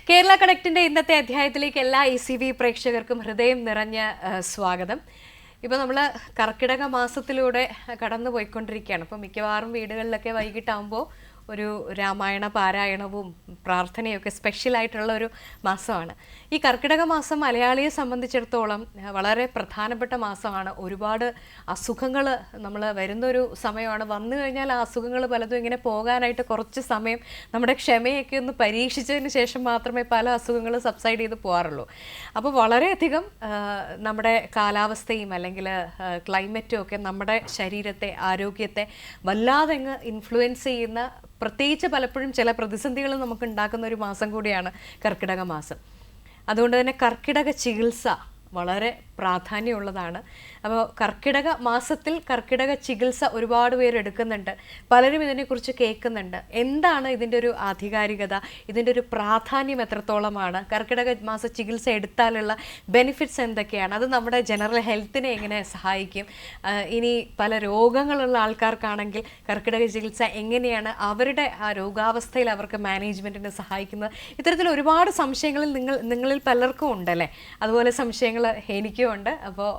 കേരള കണക്റ്റിന്റെ ഇന്നത്തെ അധ്യായത്തിലേക്ക് എല്ലാ ECV പ്രേക്ഷകർക്കും ഹൃദയം നിറഞ്ഞ സ്വാഗതം. ഇപ്പോൾ നമ്മൾ കർക്കിടക മാസത്തിലൂടെ കടന്നു പോയിക്കൊണ്ടിരിക്കുകയാണ്. അപ്പോൾ മിക്കവാറും വീടുകളിലൊക്കെ വൈകിട്ടാകുമ്പോൾ ഒരു രാമായണ പാരായണവും പ്രാർത്ഥനയൊക്കെ സ്പെഷ്യലായിട്ടുള്ള ഒരു മാസമാണ്. ഈ കർക്കിടക മാസം മലയാളിയെ സംബന്ധിച്ചിടത്തോളം വളരെ പ്രധാനപ്പെട്ട മാസമാണ്. ഒരുപാട് അസുഖങ്ങൾ നമ്മൾ വരുന്നൊരു സമയമാണ്. വന്നു കഴിഞ്ഞാൽ ആ അസുഖങ്ങൾ പലതും ഇങ്ങനെ പോകാനായിട്ട് കുറച്ച് സമയം നമ്മുടെ ക്ഷമയൊക്കെ ഒന്ന് പരീക്ഷിച്ചതിന് ശേഷം മാത്രമേ പല അസുഖങ്ങളും സബ്സൈഡ് ചെയ്ത് പോകാറുള്ളൂ. അപ്പോൾ വളരെയധികം നമ്മുടെ കാലാവസ്ഥയും അല്ലെങ്കിൽ ക്ലൈമറ്റും ഒക്കെ നമ്മുടെ ശരീരത്തെ, ആരോഗ്യത്തെ വല്ലാതെ അങ്ങ് ഇൻഫ്ലുവൻസ് ചെയ്യുന്ന, പ്രത്യേകിച്ച് പലപ്പോഴും ചില പ്രതിസന്ധികൾ നമുക്ക് ഉണ്ടാക്കുന്ന ഒരു മാസം കൂടിയാണ് കർക്കിടക മാസം. അതുകൊണ്ട് തന്നെ കർക്കിടക ചികിത്സ വളരെ പ്രാധാന്യമുള്ളതാണ്. അപ്പോൾ കർക്കിടക മാസത്തിൽ കർക്കിടക ചികിത്സ ഒരുപാട് പേര് എടുക്കുന്നുണ്ട്. പലരും ഇതിനെക്കുറിച്ച് കേൾക്കുന്നുണ്ട്. എന്താണ് ഇതിൻ്റെ ഒരു ആധികാരികത, ഇതിൻ്റെ ഒരു പ്രാധാന്യം എത്രത്തോളമാണ്, കർക്കിടക മാസ ചികിത്സ എടുത്താലുള്ള ബെനിഫിറ്റ്സ് എന്തൊക്കെയാണ്, അത് നമ്മുടെ ജനറൽ ഹെൽത്തിനെ എങ്ങനെ സഹായിക്കും, ഇനി പല രോഗങ്ങളുള്ള ആൾക്കാർക്കാണെങ്കിൽ കർക്കിടക ചികിത്സ എങ്ങനെയാണ് അവരുടെ ആ രോഗാവസ്ഥയിൽ അവർക്ക് മാനേജ്മെൻറ്റിനെ സഹായിക്കുന്നത്, ഇത്തരത്തിൽ ഒരുപാട് സംശയങ്ങളിൽ നിങ്ങളിൽ പലർക്കും ഉണ്ടല്ലേ. അതുപോലെ സംശയങ്ങൾ എനിക്കും ഉണ്ട്. അപ്പോൾ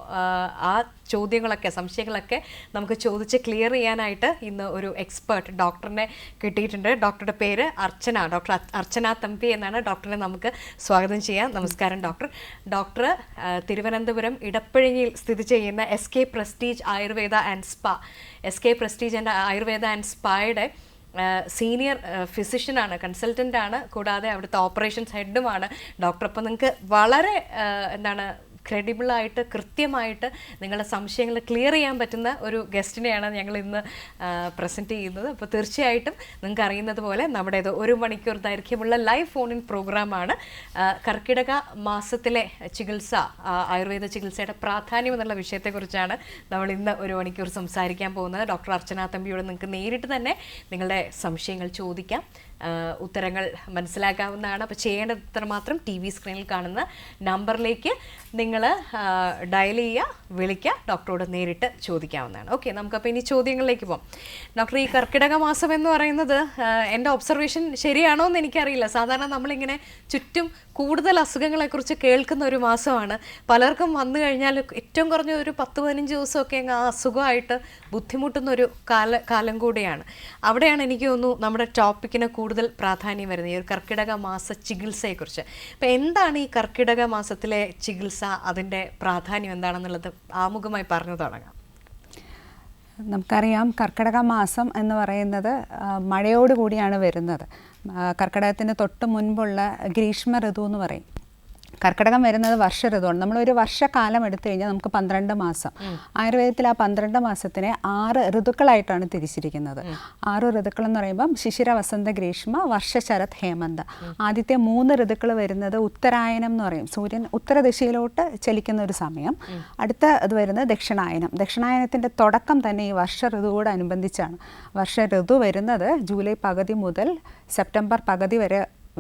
ആ ചോദ്യങ്ങളൊക്കെ, സംശയങ്ങളൊക്കെ നമുക്ക് ചോദിച്ച് ക്ലിയർ ചെയ്യാനായിട്ട് ഇന്ന് ഒരു എക്സ്പേർട്ട് ഡോക്ടറിനെ കിട്ടിയിട്ടുണ്ട്. ഡോക്ടറുടെ പേര് അർച്ചന, ഡോക്ടർ അർച്ചന തമ്പി എന്നാണ്. ഡോക്ടറെ നമുക്ക് സ്വാഗതം ചെയ്യാം. നമസ്കാരം ഡോക്ടർ. ഡോക്ടർ തിരുവനന്തപുരം ഇടപ്പഴിഞ്ഞിയിൽ സ്ഥിതി ചെയ്യുന്ന SK prestige Ayurveda and spa, SK prestige and Ayurveda and സ്പായുടെ സീനിയർ ഫിസിഷ്യനാണ്, കൺസൾട്ടൻ്റാണ്. കൂടാതെ അവിടുത്തെ ഓപ്പറേഷൻസ് ഹെഡുമാണ് ഡോക്ടർ. അപ്പോൾ നിങ്ങൾക്ക് വളരെ ക്രെഡിബിളായിട്ട്, കൃത്യമായിട്ട് നിങ്ങളുടെ സംശയങ്ങൾ ക്ലിയർ ചെയ്യാൻ പറ്റുന്ന ഒരു ഗസ്റ്റിനെയാണ് ഞങ്ങൾ ഇന്ന് പ്രസൻറ്റ് ചെയ്യുന്നത്. അപ്പോൾ തീർച്ചയായിട്ടും നിങ്ങൾക്ക് അറിയുന്നത് പോലെ നമ്മുടെ ഇത് 1 മണിക്കൂർ ദൈർഘ്യമുള്ള ലൈവ് ഫോണിൻ പ്രോഗ്രാമാണ്. കർക്കിടക മാസത്തിലെ ചികിത്സ, ആയുർവേദ ചികിത്സയുടെ പ്രാധാന്യം എന്നുള്ള വിഷയത്തെക്കുറിച്ചാണ് നമ്മൾ ഇന്ന് 1 മണിക്കൂർ സംസാരിക്കാൻ പോകുന്നത്. ഡോക്ടർ അർച്ചന തമ്പിയോട് നിങ്ങൾക്ക് നേരിട്ട് തന്നെ നിങ്ങളുടെ സംശയങ്ങൾ ചോദിക്കാം, ഉത്തരങ്ങൾ മനസ്സിലാക്കാവുന്നതാണ്. അപ്പോൾ ചെയ്യേണ്ടത് ഇത്രമാത്രം TV സ്ക്രീനിൽ കാണുന്ന നമ്പറിലേക്ക് നിങ്ങൾ ഡയൽ ചെയ്യുക, വിളിക്കുക, ഡോക്ടറോട് നേരിട്ട് ചോദിക്കാവുന്നതാണ്. ഓക്കെ, നമുക്കപ്പോൾ ഇനി ചോദ്യങ്ങളിലേക്ക് പോകാം. ഡോക്ടർ, ഈ കർക്കിടക മാസം എന്ന് പറയുന്നത് എൻ്റെ ഒബ്സർവേഷൻ ശരിയാണോ എന്ന് എനിക്കറിയില്ല. സാധാരണ നമ്മളിങ്ങനെ ചുറ്റും കൂടുതൽ അസുഖങ്ങളെക്കുറിച്ച് കേൾക്കുന്ന ഒരു മാസമാണ്. പലർക്കും വന്നു കഴിഞ്ഞാൽ ഏറ്റവും കുറഞ്ഞ ഒരു 10-15 ദിവസമൊക്കെ അങ്ങ് ആ അസുഖമായിട്ട് ബുദ്ധിമുട്ടുന്ന ഒരു കാലം കൂടിയാണ്. അവിടെയാണ് എനിക്ക് തോന്നുന്നു നമ്മുടെ ടോപ്പിക്കിന് കൂടുതൽ പ്രാധാന്യം വരുന്നത്, ഈ ഒരു കർക്കിടക മാസ ചികിത്സയെക്കുറിച്ച്. അപ്പോൾ എന്താണ് ഈ കർക്കിടക മാസത്തിലെ ചികിത്സ, അതിൻ്റെ പ്രാധാന്യം എന്താണെന്നുള്ളത് ആമുഖമായി പറഞ്ഞു തുടങ്ങാം. നമുക്കറിയാം, കർക്കിടക മാസം എന്ന് പറയുന്നത് മഴയോടുകൂടിയാണ് വരുന്നത്. കർക്കിടകത്തിന് തൊട്ട് മുൻപുള്ള ഗ്രീഷ്മ ഋതു എന്ന് പറയും. കർക്കിടകം വരുന്നത് വർഷ ഋതുവാണ്. നമ്മളൊരു വർഷക്കാലം എടുത്തു കഴിഞ്ഞാൽ നമുക്ക് 12 മാസം. ആയുർവേദത്തിൽ ആ 12 മാസത്തിനെ 6 ഋതുക്കളായിട്ടാണ് തിരിച്ചിരിക്കുന്നത്. 6 ഋതുക്കൾ എന്ന് പറയുമ്പം ശിശിര, വസന്ത, ഗ്രീഷ്മ, വർഷ, ശരത്, ഹേമന്ത. ആദ്യത്തെ 3 ഋതുക്കൾ വരുന്നത് ഉത്തരായനം എന്ന് പറയും. സൂര്യൻ ഉത്തരദിശയിലോട്ട് ചലിക്കുന്ന ഒരു സമയം. അടുത്ത ഇത് വരുന്നത് ദക്ഷിണായനം. ദക്ഷിണായനത്തിൻ്റെ തുടക്കം തന്നെ ഈ വർഷ ഋതുവോട് അനുബന്ധിച്ചാണ്. വർഷ ഋതു വരുന്നത് ജൂലൈ പകുതി മുതൽ സെപ്റ്റംബർ പകുതി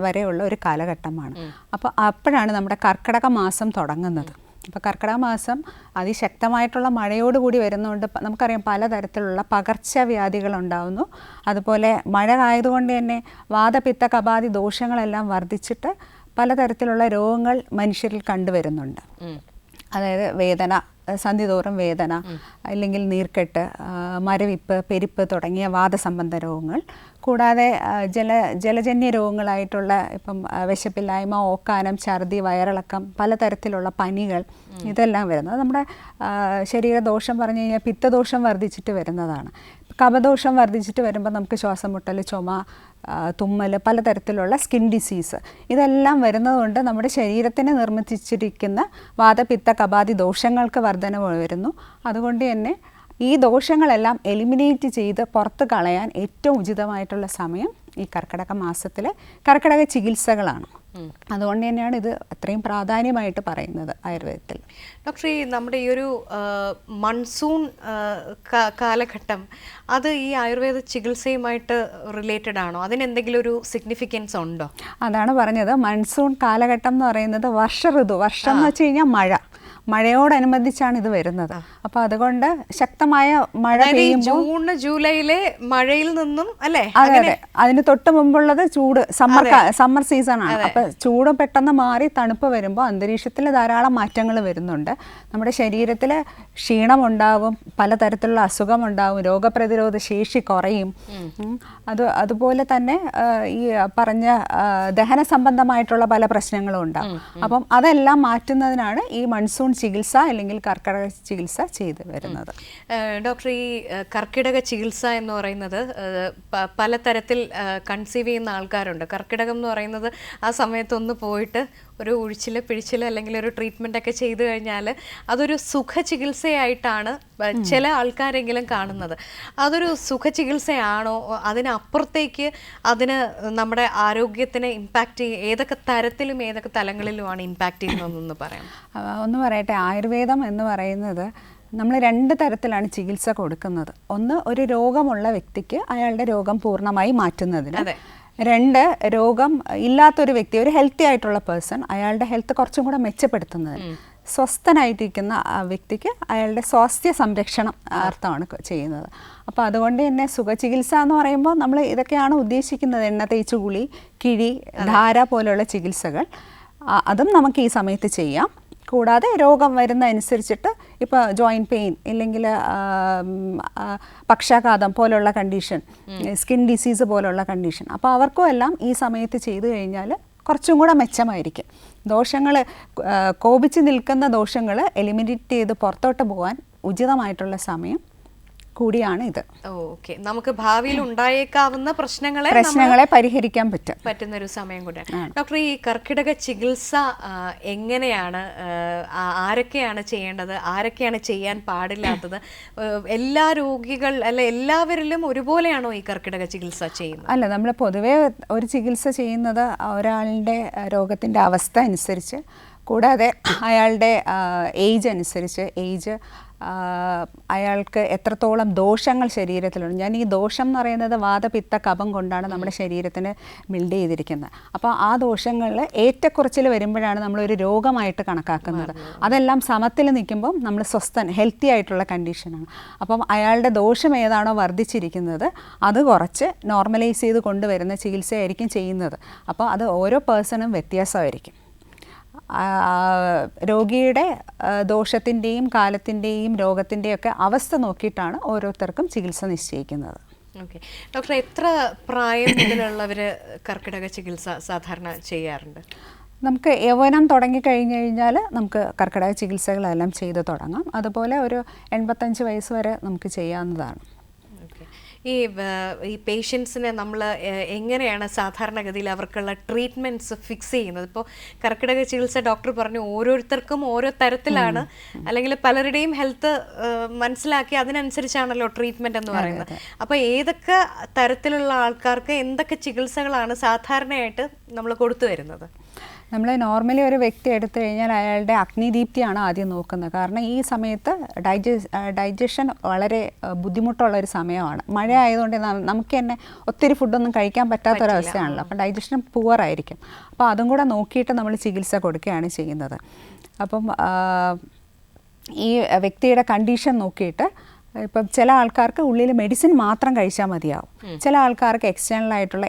വരെയുള്ള ഒരു കാലഘട്ടമാണ്. അപ്പോൾ അപ്പോഴാണ് നമ്മുടെ കർക്കിടക മാസം തുടങ്ങുന്നത്. അപ്പോൾ കർക്കിടക മാസം അതിശക്തമായിട്ടുള്ള മഴയോടുകൂടി വരുന്നതുകൊണ്ട് നമുക്കറിയാം പലതരത്തിലുള്ള പകർച്ചവ്യാധികൾ ഉണ്ടാകുന്നു. അതുപോലെ മഴ ആയതുകൊണ്ട് തന്നെ വാതപിത്ത കപാതി ദോഷങ്ങളെല്ലാം വർദ്ധിച്ചിട്ട് പലതരത്തിലുള്ള രോഗങ്ങൾ മനുഷ്യരിൽ കണ്ടുവരുന്നുണ്ട്. അതായത് വേദന, സന്ധിതോറും വേദന, അല്ലെങ്കിൽ നീർക്കെട്ട്, മരവിപ്പ്, പെരിപ്പ് തുടങ്ങിയ വാദസംബന്ധ രോഗങ്ങൾ. കൂടാതെ ജലജന്യ രോഗങ്ങളായിട്ടുള്ള ഇപ്പം വിശപ്പില്ലായ്മ, ഓക്കാനം, ഛർദി, വയറിളക്കം, പലതരത്തിലുള്ള പനികൾ, ഇതെല്ലാം വരുന്നത് നമ്മുടെ ശരീരദോഷം പറഞ്ഞു കഴിഞ്ഞാൽ പിത്തദോഷം വർദ്ധിച്ചിട്ട് വരുന്നതാണ്. കഫദോഷം വർദ്ധിച്ചിട്ട് വരുമ്പോൾ നമുക്ക് ശ്വാസം മുട്ടൽ, ചുമ, തുമ്മൽ, പലതരത്തിലുള്ള സ്കിൻ ഡിസീസ്, ഇതെല്ലാം വരുന്നതുകൊണ്ട് നമ്മുടെ ശരീരത്തിന് നിർമ്മിച്ചിരിക്കുന്ന വാതപിത്ത കപാതി ദോഷങ്ങൾക്ക് വർധനവ് വരുന്നു. അതുകൊണ്ട് തന്നെ ഈ ദോഷങ്ങളെല്ലാം എലിമിനേറ്റ് ചെയ്ത് പുറത്ത് കളയാൻ ഏറ്റവും ഉചിതമായിട്ടുള്ള സമയം ഈ കർക്കിടക മാസത്തിലെ കർക്കിടക ചികിത്സകളാണ്. അതുകൊണ്ട് തന്നെയാണ് ഇത് അത്രയും പ്രാധാന്യമായിട്ട് പറയുന്നത് ആയുർവേദത്തിൽ. ഡോക്ടർ, ഈ നമ്മുടെ ഈ ഒരു മൺസൂൺ കാലഘട്ടം, അത് ഈ ആയുർവേദ ചികിത്സയുമായിട്ട് റിലേറ്റഡ് ആണോ? അതിനെന്തെങ്കിലും ഒരു സിഗ്നിഫിക്കൻസ് ഉണ്ടോ? അതാണ് പറഞ്ഞത്. മൺസൂൺ കാലഘട്ടം എന്ന് പറയുന്നത് വർഷ ഋതു. വർഷം എന്ന് വെച്ച് കഴിഞ്ഞാൽ മഴ. മഴയോടനുബന്ധിച്ചാണ് ഇത് വരുന്നത്. അപ്പോൾ അതുകൊണ്ട് ശക്തമായ മഴ പെയ്യുമ്പോൾ ജൂൺ ജൂലൈയിലെ മഴയിൽ നിന്നും അല്ലേ? അതെ അതെ, അതിന് തൊട്ട് മുമ്പുള്ളത് ചൂട്, സമ്മർ സീസൺ ആണ്. അപ്പൊ ചൂട് പെട്ടെന്ന് മാറി തണുപ്പ് വരുമ്പോൾ അന്തരീക്ഷത്തിൽ ധാരാളം മാറ്റങ്ങൾ വരുന്നുണ്ട്. നമ്മുടെ ശരീരത്തിൽ ക്ഷീണമുണ്ടാവും, പലതരത്തിലുള്ള അസുഖമുണ്ടാവും, രോഗപ്രതിരോധ ശേഷി കുറയും. അതുപോലെ തന്നെ ഈ പറഞ്ഞ ദഹന സംബന്ധമായിട്ടുള്ള പല പ്രശ്നങ്ങളും ഉണ്ടാവും. അപ്പം അതെല്ലാം മാറ്റുന്നതിനാണ് ഈ മൺസൂൺ ചികിത്സ അല്ലെങ്കിൽ കർക്കിടക ചികിത്സ ചെയ്തു വരുന്നത്. ഡോക്ടർ, ഈ കർക്കിടക ചികിത്സ എന്ന് പറയുന്നത് പലതരത്തിൽ കൺസീവ് ചെയ്യുന്ന ആൾക്കാരുണ്ട്. കർക്കിടകം എന്ന് പറയുന്നത് ആ സമയത്തൊന്ന് പോയിട്ട് ഒരു ഉഴിച്ചിൽ പിഴിച്ചിൽ അല്ലെങ്കിൽ ഒരു ട്രീറ്റ്മെൻ്റ് ഒക്കെ ചെയ്തു കഴിഞ്ഞാൽ അതൊരു സുഖ ചികിത്സയായിട്ടാണ് ചില ആൾക്കാരെങ്കിലും കാണുന്നത്. അതൊരു സുഖ ചികിത്സയാണോ? അതിനപ്പുറത്തേക്ക് അതിന് നമ്മുടെ ആരോഗ്യത്തിനെ ഇമ്പാക്റ്റ് ചെയ്യും ഏതൊക്കെ തരത്തിലും ഏതൊക്കെ തലങ്ങളിലുമാണ് ഇമ്പാക്റ്റ് ചെയ്യുന്നതെന്ന് പറയാം? ഒന്ന് പറയട്ടെ, ആയുർവേദം എന്ന് പറയുന്നത് നമ്മൾ 2 തരത്തിലാണ് ചികിത്സ കൊടുക്കുന്നത്. ഒന്ന്, ഒരു രോഗമുള്ള വ്യക്തിക്ക് അയാളുടെ രോഗം പൂർണ്ണമായി മാറ്റുന്നതിന്. 2, രോഗം ഇല്ലാത്തൊരു വ്യക്തി, ഒരു ഹെൽത്തി ആയിട്ടുള്ള പേഴ്സൺ, അയാളുടെ ഹെൽത്ത് കുറച്ചും കൂടെ മെച്ചപ്പെടുത്തുന്നതിന്. സ്വസ്ഥനായിട്ടിരിക്കുന്ന ആ വ്യക്തിക്ക് അയാളുടെ സ്വാസ്ഥ്യ സംരക്ഷണം അർത്ഥമാണ് ചെയ്യുന്നത്. അപ്പോൾ അതുകൊണ്ട് തന്നെ സുഖചികിത്സ എന്ന് പറയുമ്പോൾ നമ്മൾ ഇതൊക്കെയാണ് ഉദ്ദേശിക്കുന്നത്. എണ്ണ തേച്ച് കുളി, കിഴി, ധാര പോലെയുള്ള ചികിത്സകൾ, അതും നമുക്ക് ഈ സമയത്ത് ചെയ്യാം. കൂടാതെ രോഗം വരുന്നതനുസരിച്ചിട്ട് ഇപ്പോൾ ജോയിൻറ്റ് പെയിൻ ഇല്ലെങ്കിൽ പക്ഷാഘാതം പോലുള്ള കണ്ടീഷൻ, സ്കിൻ ഡിസീസ് പോലുള്ള കണ്ടീഷൻ, അപ്പോൾ അവർക്കും എല്ലാം ഈ സമയത്ത് ചെയ്തു കഴിഞ്ഞാൽ കുറച്ചും കൂടെ മെച്ചമായിരിക്കും. ദോഷങ്ങൾ, കോപിച്ച് നിൽക്കുന്ന ദോഷങ്ങൾ എലിമിനേറ്റ് ചെയ്ത് പുറത്തോട്ട് പോകാൻ ഉചിതമായിട്ടുള്ള സമയം കൂടിയാണ് ഇത്. ഓക്കെ, നമുക്ക് ഭാവിയിൽ ഉണ്ടായേക്കാവുന്ന പ്രശ്നങ്ങളെ പരിഹരിക്കാൻ പറ്റുന്ന ഒരു സമയം കൂടിയാണ്. ഡോക്ടർ, ഈ കർക്കിടക ചികിത്സ എങ്ങനെയാണ്, ആരൊക്കെയാണ് ചെയ്യേണ്ടത്, ആരൊക്കെയാണ് ചെയ്യാൻ പാടില്ലാത്തത്? എല്ലാ രോഗികൾ അല്ല എല്ലാവരിലും ഒരുപോലെയാണോ ഈ കർക്കിടക ചികിത്സ ചെയ്യുന്നത്? അല്ല, നമ്മൾ പൊതുവേ ഒരു ചികിത്സ ചെയ്യുന്നത് ഒരാളുടെ രോഗത്തിൻ്റെ അവസ്ഥ അനുസരിച്ച്, കൂടാതെ അയാളുടെ ഏജ് അനുസരിച്ച്, അയാൾക്ക് എത്രത്തോളം ദോഷങ്ങൾ ശരീരത്തിലുണ്ട്. ഞാൻ ഈ ദോഷം എന്ന് പറയുന്നത് വാതപിത്ത കഫം കൊണ്ടാണ് നമ്മുടെ ശരീരത്തിന് ബിൽഡ് ചെയ്തിരിക്കുന്നത്. അപ്പോൾ ആ ദോഷങ്ങളിൽ ഏറ്റക്കുറച്ചിൽ വരുമ്പോഴാണ് നമ്മളൊരു രോഗമായിട്ട് കണക്കാക്കുന്നത്. അതെല്ലാം സമത്തിൽ നിൽക്കുമ്പം നമ്മൾ ഹെൽത്തി ആയിട്ടുള്ള കണ്ടീഷനാണ്. അപ്പം അയാളുടെ ദോഷം ഏതാണോ വർദ്ധിച്ചിരിക്കുന്നത് അത് കുറച്ച് നോർമലൈസ് ചെയ്ത് കൊണ്ടുവരുന്ന ചികിത്സയായിരിക്കും ചെയ്യുന്നത്. അപ്പോൾ അത് ഓരോ പേഴ്സണും വ്യത്യാസമായിരിക്കും. രോഗിയുടെ ദോഷത്തിൻ്റെയും കാലത്തിൻ്റെയും രോഗത്തിൻ്റെയും ഒക്കെ അവസ്ഥ നോക്കിയിട്ടാണ് ഓരോരുത്തർക്കും ചികിത്സ നിശ്ചയിക്കുന്നത്. ഓക്കെ ഡോക്ടർ, എത്ര പ്രായം മുതലുള്ളവർ കർക്കിടക ചികിത്സ സാധാരണ ചെയ്യാറുണ്ട്? നമുക്ക് യൗവനം തുടങ്ങിക്കഴിഞ്ഞ് കഴിഞ്ഞാൽ നമുക്ക് കർക്കിടക ചികിത്സകളെല്ലാം ചെയ്ത് തുടങ്ങാം. അതുപോലെ ഒരു 85 വയസ്സ് വരെ നമുക്ക് ചെയ്യാവുന്നതാണ്. ഈ പേഷ്യൻസിനെ നമ്മൾ എങ്ങനെയാണ് സാധാരണഗതിയിൽ അവർക്കുള്ള ട്രീറ്റ്മെൻറ്റ്സ് ഫിക്സ് ചെയ്യുന്നത്? ഇപ്പോൾ കർക്കിടക ചികിത്സ ഡോക്ടർ പറഞ്ഞു ഓരോരുത്തർക്കും ഓരോ തരത്തിലാണ്, അല്ലെങ്കിൽ പലരുടെയും ഹെൽത്ത് മനസ്സിലാക്കി അതിനനുസരിച്ചാണല്ലോ ട്രീറ്റ്മെൻറ്റ് എന്ന് പറയുന്നത്. അപ്പോൾ ഏതൊക്കെ തരത്തിലുള്ള ആൾക്കാർക്ക് എന്തൊക്കെ ചികിത്സകളാണ് സാധാരണയായിട്ട് നമ്മൾ കൊടുത്തു വരുന്നത്? നമ്മൾ നോർമലി ഒരു വ്യക്തി എടുത്തു കഴിഞ്ഞാൽ അയാളുടെ അഗ്നിദീപ്തിയാണ് ആദ്യം നോക്കുന്നത്. കാരണം ഈ സമയത്ത് ഡൈജഷൻ വളരെ ബുദ്ധിമുട്ടുള്ളൊരു സമയമാണ്. മഴ ആയതുകൊണ്ട് നമുക്ക് തന്നെ ഒത്തിരി ഫുഡൊന്നും കഴിക്കാൻ പറ്റാത്തൊരവസ്ഥയാണല്ലോ. അപ്പം ഡൈജഷൻ പുവറായിരിക്കും. അപ്പോൾ അതും കൂടെ നോക്കിയിട്ട് നമ്മൾ ചികിത്സ കൊടുക്കുകയാണ് ചെയ്യുന്നത്. അപ്പം ഈ വ്യക്തിയുടെ കണ്ടീഷൻ നോക്കിയിട്ട് ഇപ്പം ചില ആൾക്കാർക്ക് ഉള്ളിൽ മെഡിസിൻ മാത്രം കഴിച്ചാൽ മതിയാവും. ചില ആൾക്കാർക്ക് എക്സ്റ്റേണൽ ആയിട്ടുള്ള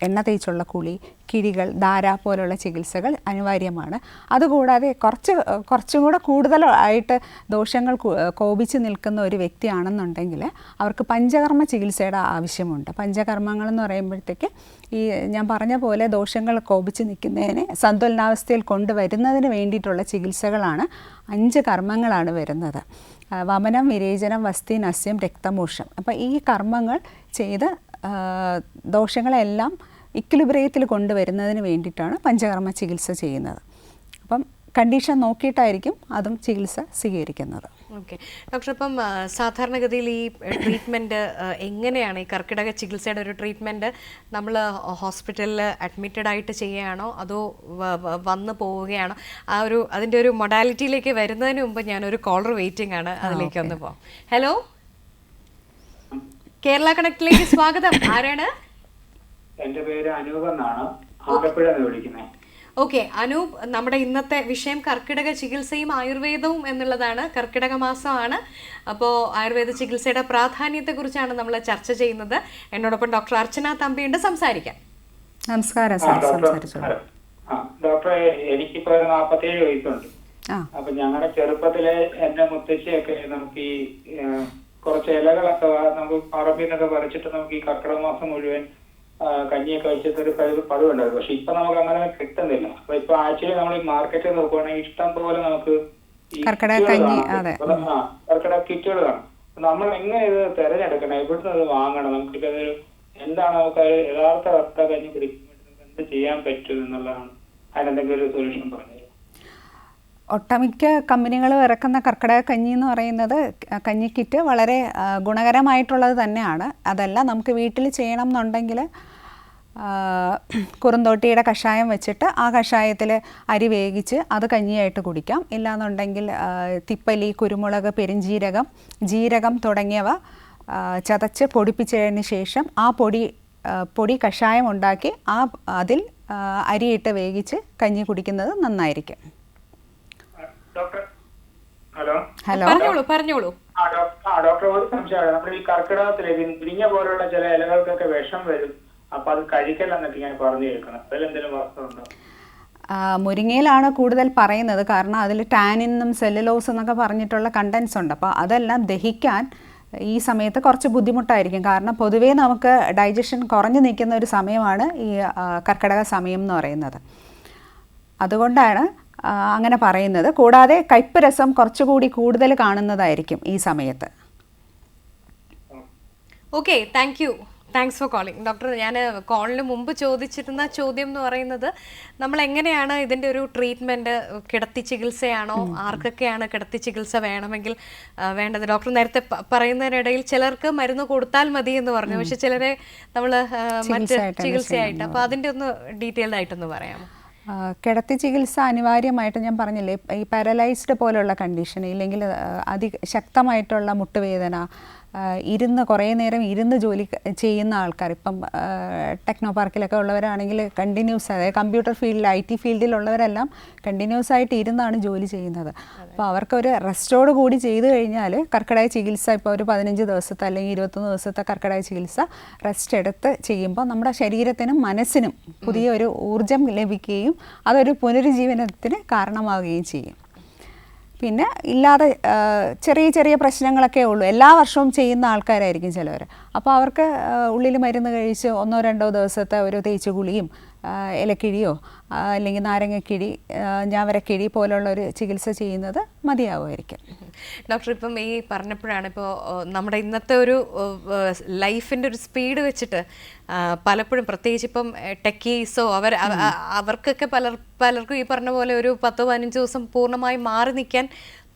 എണ്ണ തേച്ചുള്ള കുളി, കിഴികൾ, ധാര പോലുള്ള ചികിത്സകൾ അനിവാര്യമാണ്. അതുകൂടാതെ കുറച്ചും കൂടെ കൂടുതലായിട്ട് ദോഷങ്ങൾ കോപിച്ച് നിൽക്കുന്ന ഒരു വ്യക്തിയാണെന്നുണ്ടെങ്കിൽ അവർക്ക് പഞ്ചകർമ്മ ചികിത്സയുടെ ആവശ്യമുണ്ട്. പഞ്ചകർമ്മങ്ങളെന്ന് പറയുമ്പോഴത്തേക്ക് ഈ ഞാൻ പറഞ്ഞ പോലെ ദോഷങ്ങൾ കോപിച്ച് നിൽക്കുന്നതിനെ സന്തുലനാവസ്ഥയിൽ കൊണ്ടുവരുന്നതിന് വേണ്ടിയിട്ടുള്ള ചികിത്സകളാണ് 5 കർമ്മങ്ങളാണ് വരുന്നത്. വമനം, വിരേചനം, വസ്തി, നസ്യം, രക്തമോഷം. അപ്പോൾ ഈ കർമ്മങ്ങൾ ചെയ്ത് ദോഷങ്ങളെല്ലാം ഇക്വിലിബ്രിയത്തിൽ കൊണ്ടുവരുന്നതിന് വേണ്ടിയിട്ടാണ് പഞ്ചകർമ്മ ചികിത്സ ചെയ്യുന്നത്. അപ്പം കണ്ടീഷൻ നോക്കിയിട്ടായിരിക്കും അതും ചികിത്സ സ്വീകരിക്കുന്നത്. ഓക്കെ ഡോക്ടർ, ഇപ്പം സാധാരണഗതിയിൽ ഈ ട്രീറ്റ്മെൻറ്റ് എങ്ങനെയാണ്, ഈ കർക്കിടക ചികിത്സയുടെ ഒരു ട്രീറ്റ്മെൻറ്റ് നമ്മൾ ഹോസ്പിറ്റലിൽ അഡ്മിറ്റഡ് ആയിട്ട് ചെയ്യുകയാണോ അതോ വന്ന് പോവുകയാണോ? അതിൻ്റെ ഒരു മൊഡാലിറ്റിയിലേക്ക് വരുന്നതിന് മുമ്പ് ഞാനൊരു കോളർ വെയിറ്റിംഗ് ആണ്, അതിലേക്ക് ഒന്ന് പോകാം. ഹലോ, കേരള കണക്റ്റിലേക്ക് സ്വാഗതം. ആരാണ്? എന്റെ പേര് അനൂപ് എന്നാണ്, ആലപ്പുഴ വിളിക്കുന്നത്. ഓക്കെ, അനൂപ്, നമ്മുടെ ഇന്നത്തെ വിഷയം കർക്കിടക ചികിത്സയും ആയുർവേദവും എന്നുള്ളതാണ്. കർക്കിടക മാസമാണ്. അപ്പോൾ ആയുർവേദ ചികിത്സയുടെ പ്രാധാന്യത്തെക്കുറിച്ചാണ് നമ്മൾ ചർച്ച ചെയ്യുന്നത്. എന്നോടൊപ്പം ഡോക്ടർ അർച്ചന തമ്പിയുണ്ട്, സംസാരിക്കാം. നമസ്കാരം സാർ, സംസാരിച്ചോളൂ. ഡോക്ടറെ, എനിക്കിപ്പോ 47 വയസ്സുണ്ട്. അപ്പൊ ഞങ്ങളുടെ ചെറുപ്പത്തിലെ എന്റെ മുത്തശ്ശിയൊക്കെ നമുക്ക് ഈ കുറച്ച് ഇലകളൊക്കെ നമുക്ക് പറമ്പിൽ നിന്നൊക്കെ പറിച്ചിട്ട് നമുക്ക് ഈ കർക്കിടക മാസം മുഴുവൻ കഞ്ഞിയൊക്കെ വെച്ചിട്ടൊരു പതിവുണ്ടായിരുന്നു. പക്ഷെ ഇപ്പൊ നമുക്ക് അങ്ങനെ കിട്ടുന്നില്ല. അപ്പൊ ഇപ്പൊ ആഴ്ചയിൽ നമ്മൾ ഈ മാർക്കറ്റിൽ നോക്കുവാണെങ്കിൽ ഇഷ്ടം പോലെ നമുക്ക് കർക്കിടക കിറ്റുകൾ കാണും. നമ്മൾ എങ്ങനെ ഇത് തിരഞ്ഞെടുക്കണം, എവിടുന്ന് അത് വാങ്ങണം, നമുക്കിതൊരു എന്താണ് നമുക്ക് യഥാർത്ഥ കർക്കിടക കഞ്ഞി പിടിക്കാൻ വേണ്ടി എന്ത് ചെയ്യാൻ പറ്റും എന്നുള്ളതാണ്. അതിനെന്തെങ്കിലും ഒരു സൊല്യൂഷൻ പറഞ്ഞു. ഒട്ടുമിക്ക കമ്പനികൾ ഇറക്കുന്ന കർക്കിടക കഞ്ഞി എന്ന് പറയുന്നത് കഞ്ഞി കിറ്റ് വളരെ ഗുണകരമായിട്ടുള്ളത് തന്നെയാണ്. അതല്ല, നമുക്ക് വീട്ടിൽ ചെയ്യണം എന്നുണ്ടെങ്കിൽ കുറുന്തോട്ടിയുടെ കഷായം വെച്ചിട്ട് ആ കഷായത്തിൽ അരി വേവിച്ച് അത് കഞ്ഞിയായിട്ട് കുടിക്കാം. ഇല്ലാന്നുണ്ടെങ്കിൽ തിപ്പലി, കുരുമുളക്, പെരിഞ്ജീരകം, ജീരകം തുടങ്ങിയവ ചതച്ച് പൊടിപ്പിച്ചതിന് ശേഷം ആ പൊടി കഷായം ഉണ്ടാക്കി അതിൽ അരിയിട്ട് വേവിച്ച് കഞ്ഞി കുടിക്കുന്നത് നന്നായിരിക്കും. ഹലോ, പറഞ്ഞോളൂ. ഡോക്ടർ, ഒരു സംശയമാണ്. നമ്മൾ ഈ കർക്കിടകത്തിലേക്ക് മുരിങ്ങ പോലുള്ള ചില ഇലകൾക്കൊക്കെ വിഷം വരും. അപ്പൊ അത് കഴിക്കലെന്നൊക്കെ ഞാൻ പറഞ്ഞു കേൾക്കണം. അതിലെന്തെങ്കിലും വാസ്തവമുണ്ടോ? മുരിങ്ങയിലാണ് കൂടുതൽ പറയുന്നത്. കാരണം അതിൽ ടാനിനും സെല്ലുലോസ് എന്നൊക്കെ പറഞ്ഞിട്ടുള്ള കണ്ടൻസ് ഉണ്ട്. അപ്പോൾ അതെല്ലാം ദഹിക്കാൻ ഈ സമയത്ത് കുറച്ച് ബുദ്ധിമുട്ടായിരിക്കും. കാരണം പൊതുവേ നമുക്ക് ഡൈജഷൻ കുറഞ്ഞു നിൽക്കുന്ന ഒരു സമയമാണ് ഈ കർക്കിടക സമയം എന്ന് പറയുന്നത്. അതുകൊണ്ടാണ് അങ്ങനെ പറയുന്നത്. കൂടാതെ കയ്പ്പ് രസം കുറച്ചുകൂടി കൂടുതൽ കാണുന്നതായിരിക്കും ഈ സമയത്ത്. Okay, thanks for calling. Doctor, ഞാൻ കോളിന് മുമ്പ് ചോദിച്ചിരുന്ന ചോദ്യം എന്ന് പറയുന്നത്, നമ്മൾ എങ്ങനെയാണ് ഇതിൻ്റെ ഒരു ട്രീറ്റ്മെൻറ്റ്, കിടത്തി ചികിത്സയാണോ, ആർക്കൊക്കെയാണ് കിടത്തി ചികിത്സ വേണമെങ്കിൽ വേണ്ടത്? ഡോക്ടർ നേരത്തെ പറയുന്നതിനിടയിൽ ചിലർക്ക് മരുന്ന് കൊടുത്താൽ മതി എന്ന് പറഞ്ഞു, പക്ഷെ ചിലരെ നമ്മൾ മറ്റ് ചികിത്സയായിട്ട്, അപ്പോൾ അതിൻ്റെ ഒന്ന് ഡീറ്റെയിൽഡ് ആയിട്ടൊന്ന് പറയാമോ? കിടത്തി ചികിത്സ അനിവാര്യമായിട്ട് ഞാൻ പറഞ്ഞില്ലേ, ഈ പാരലൈസ്ഡ് പോലുള്ള കണ്ടീഷൻ, ഇല്ലെങ്കിൽ അതിശക്തമായിട്ടുള്ള മുട്ടുവേദന, കുറേ നേരം ഇരുന്ന് ജോലി ചെയ്യുന്ന ആൾക്കാർ, ഇപ്പം ടെക്നോ പാർക്കിലൊക്കെ ഉള്ളവരാണെങ്കിൽ കണ്ടിന്യൂസ്, അതായത് കമ്പ്യൂട്ടർ ഫീൽഡിൽ, IT ഫീൽഡിലുള്ളവരെല്ലാം കണ്ടിന്യൂസ് ആയിട്ട് ഇരുന്നാണ് ജോലി ചെയ്യുന്നത്. അപ്പോൾ അവർക്കൊരു റെസ്റ്റോട് കൂടി ചെയ്തു കഴിഞ്ഞാൽ കർക്കിടക ചികിത്സ, ഇപ്പോൾ ഒരു 15 ദിവസത്തെ അല്ലെങ്കിൽ 21 ദിവസത്തെ കർക്കിടക ചികിത്സ റെസ്റ്റ് എടുത്ത് ചെയ്യുമ്പോൾ നമ്മുടെ ശരീരത്തിനും മനസ്സിനും പുതിയൊരു ഊർജം ലഭിക്കുകയും അതൊരു പുനരുജ്ജീവനത്തിന് കാരണമാവുകയും ചെയ്യും. പിന്നെ ഇല്ലാതെ ചെറിയ ചെറിയ പ്രശ്നങ്ങളൊക്കെ ഉള്ളൂ. എല്ലാ വർഷവും ചെയ്യുന്ന ആൾക്കാരായിരിക്കും ചിലവർ. അപ്പോൾ അവർക്ക് ഉള്ളിൽ മരുന്ന് കഴിച്ച് 1-2 ദിവസത്തെ ഒരു തേച്ചുകുളിയും ഇലക്കിഴിയോ അല്ലെങ്കിൽ നാരങ്ങക്കിഴി, ഞാവരക്കിഴി പോലുള്ള ഒരു ചികിത്സ ചെയ്യുന്നത് മതിയാവുമായിരിക്കും. ഡോക്ടർ, ഇപ്പം ഈ പറഞ്ഞപ്പോഴാണ്, ഇപ്പോൾ നമ്മുടെ ഇന്നത്തെ ഒരു ലൈഫിൻ്റെ ഒരു സ്പീഡ് വെച്ചിട്ട് പലപ്പോഴും, പ്രത്യേകിച്ച് ഇപ്പം ടെക്കീസോ അവർക്കൊക്കെ പലർക്കും ഈ പറഞ്ഞ പോലെ ഒരു 10-15 ദിവസം പൂർണ്ണമായി മാറി നിൽക്കാൻ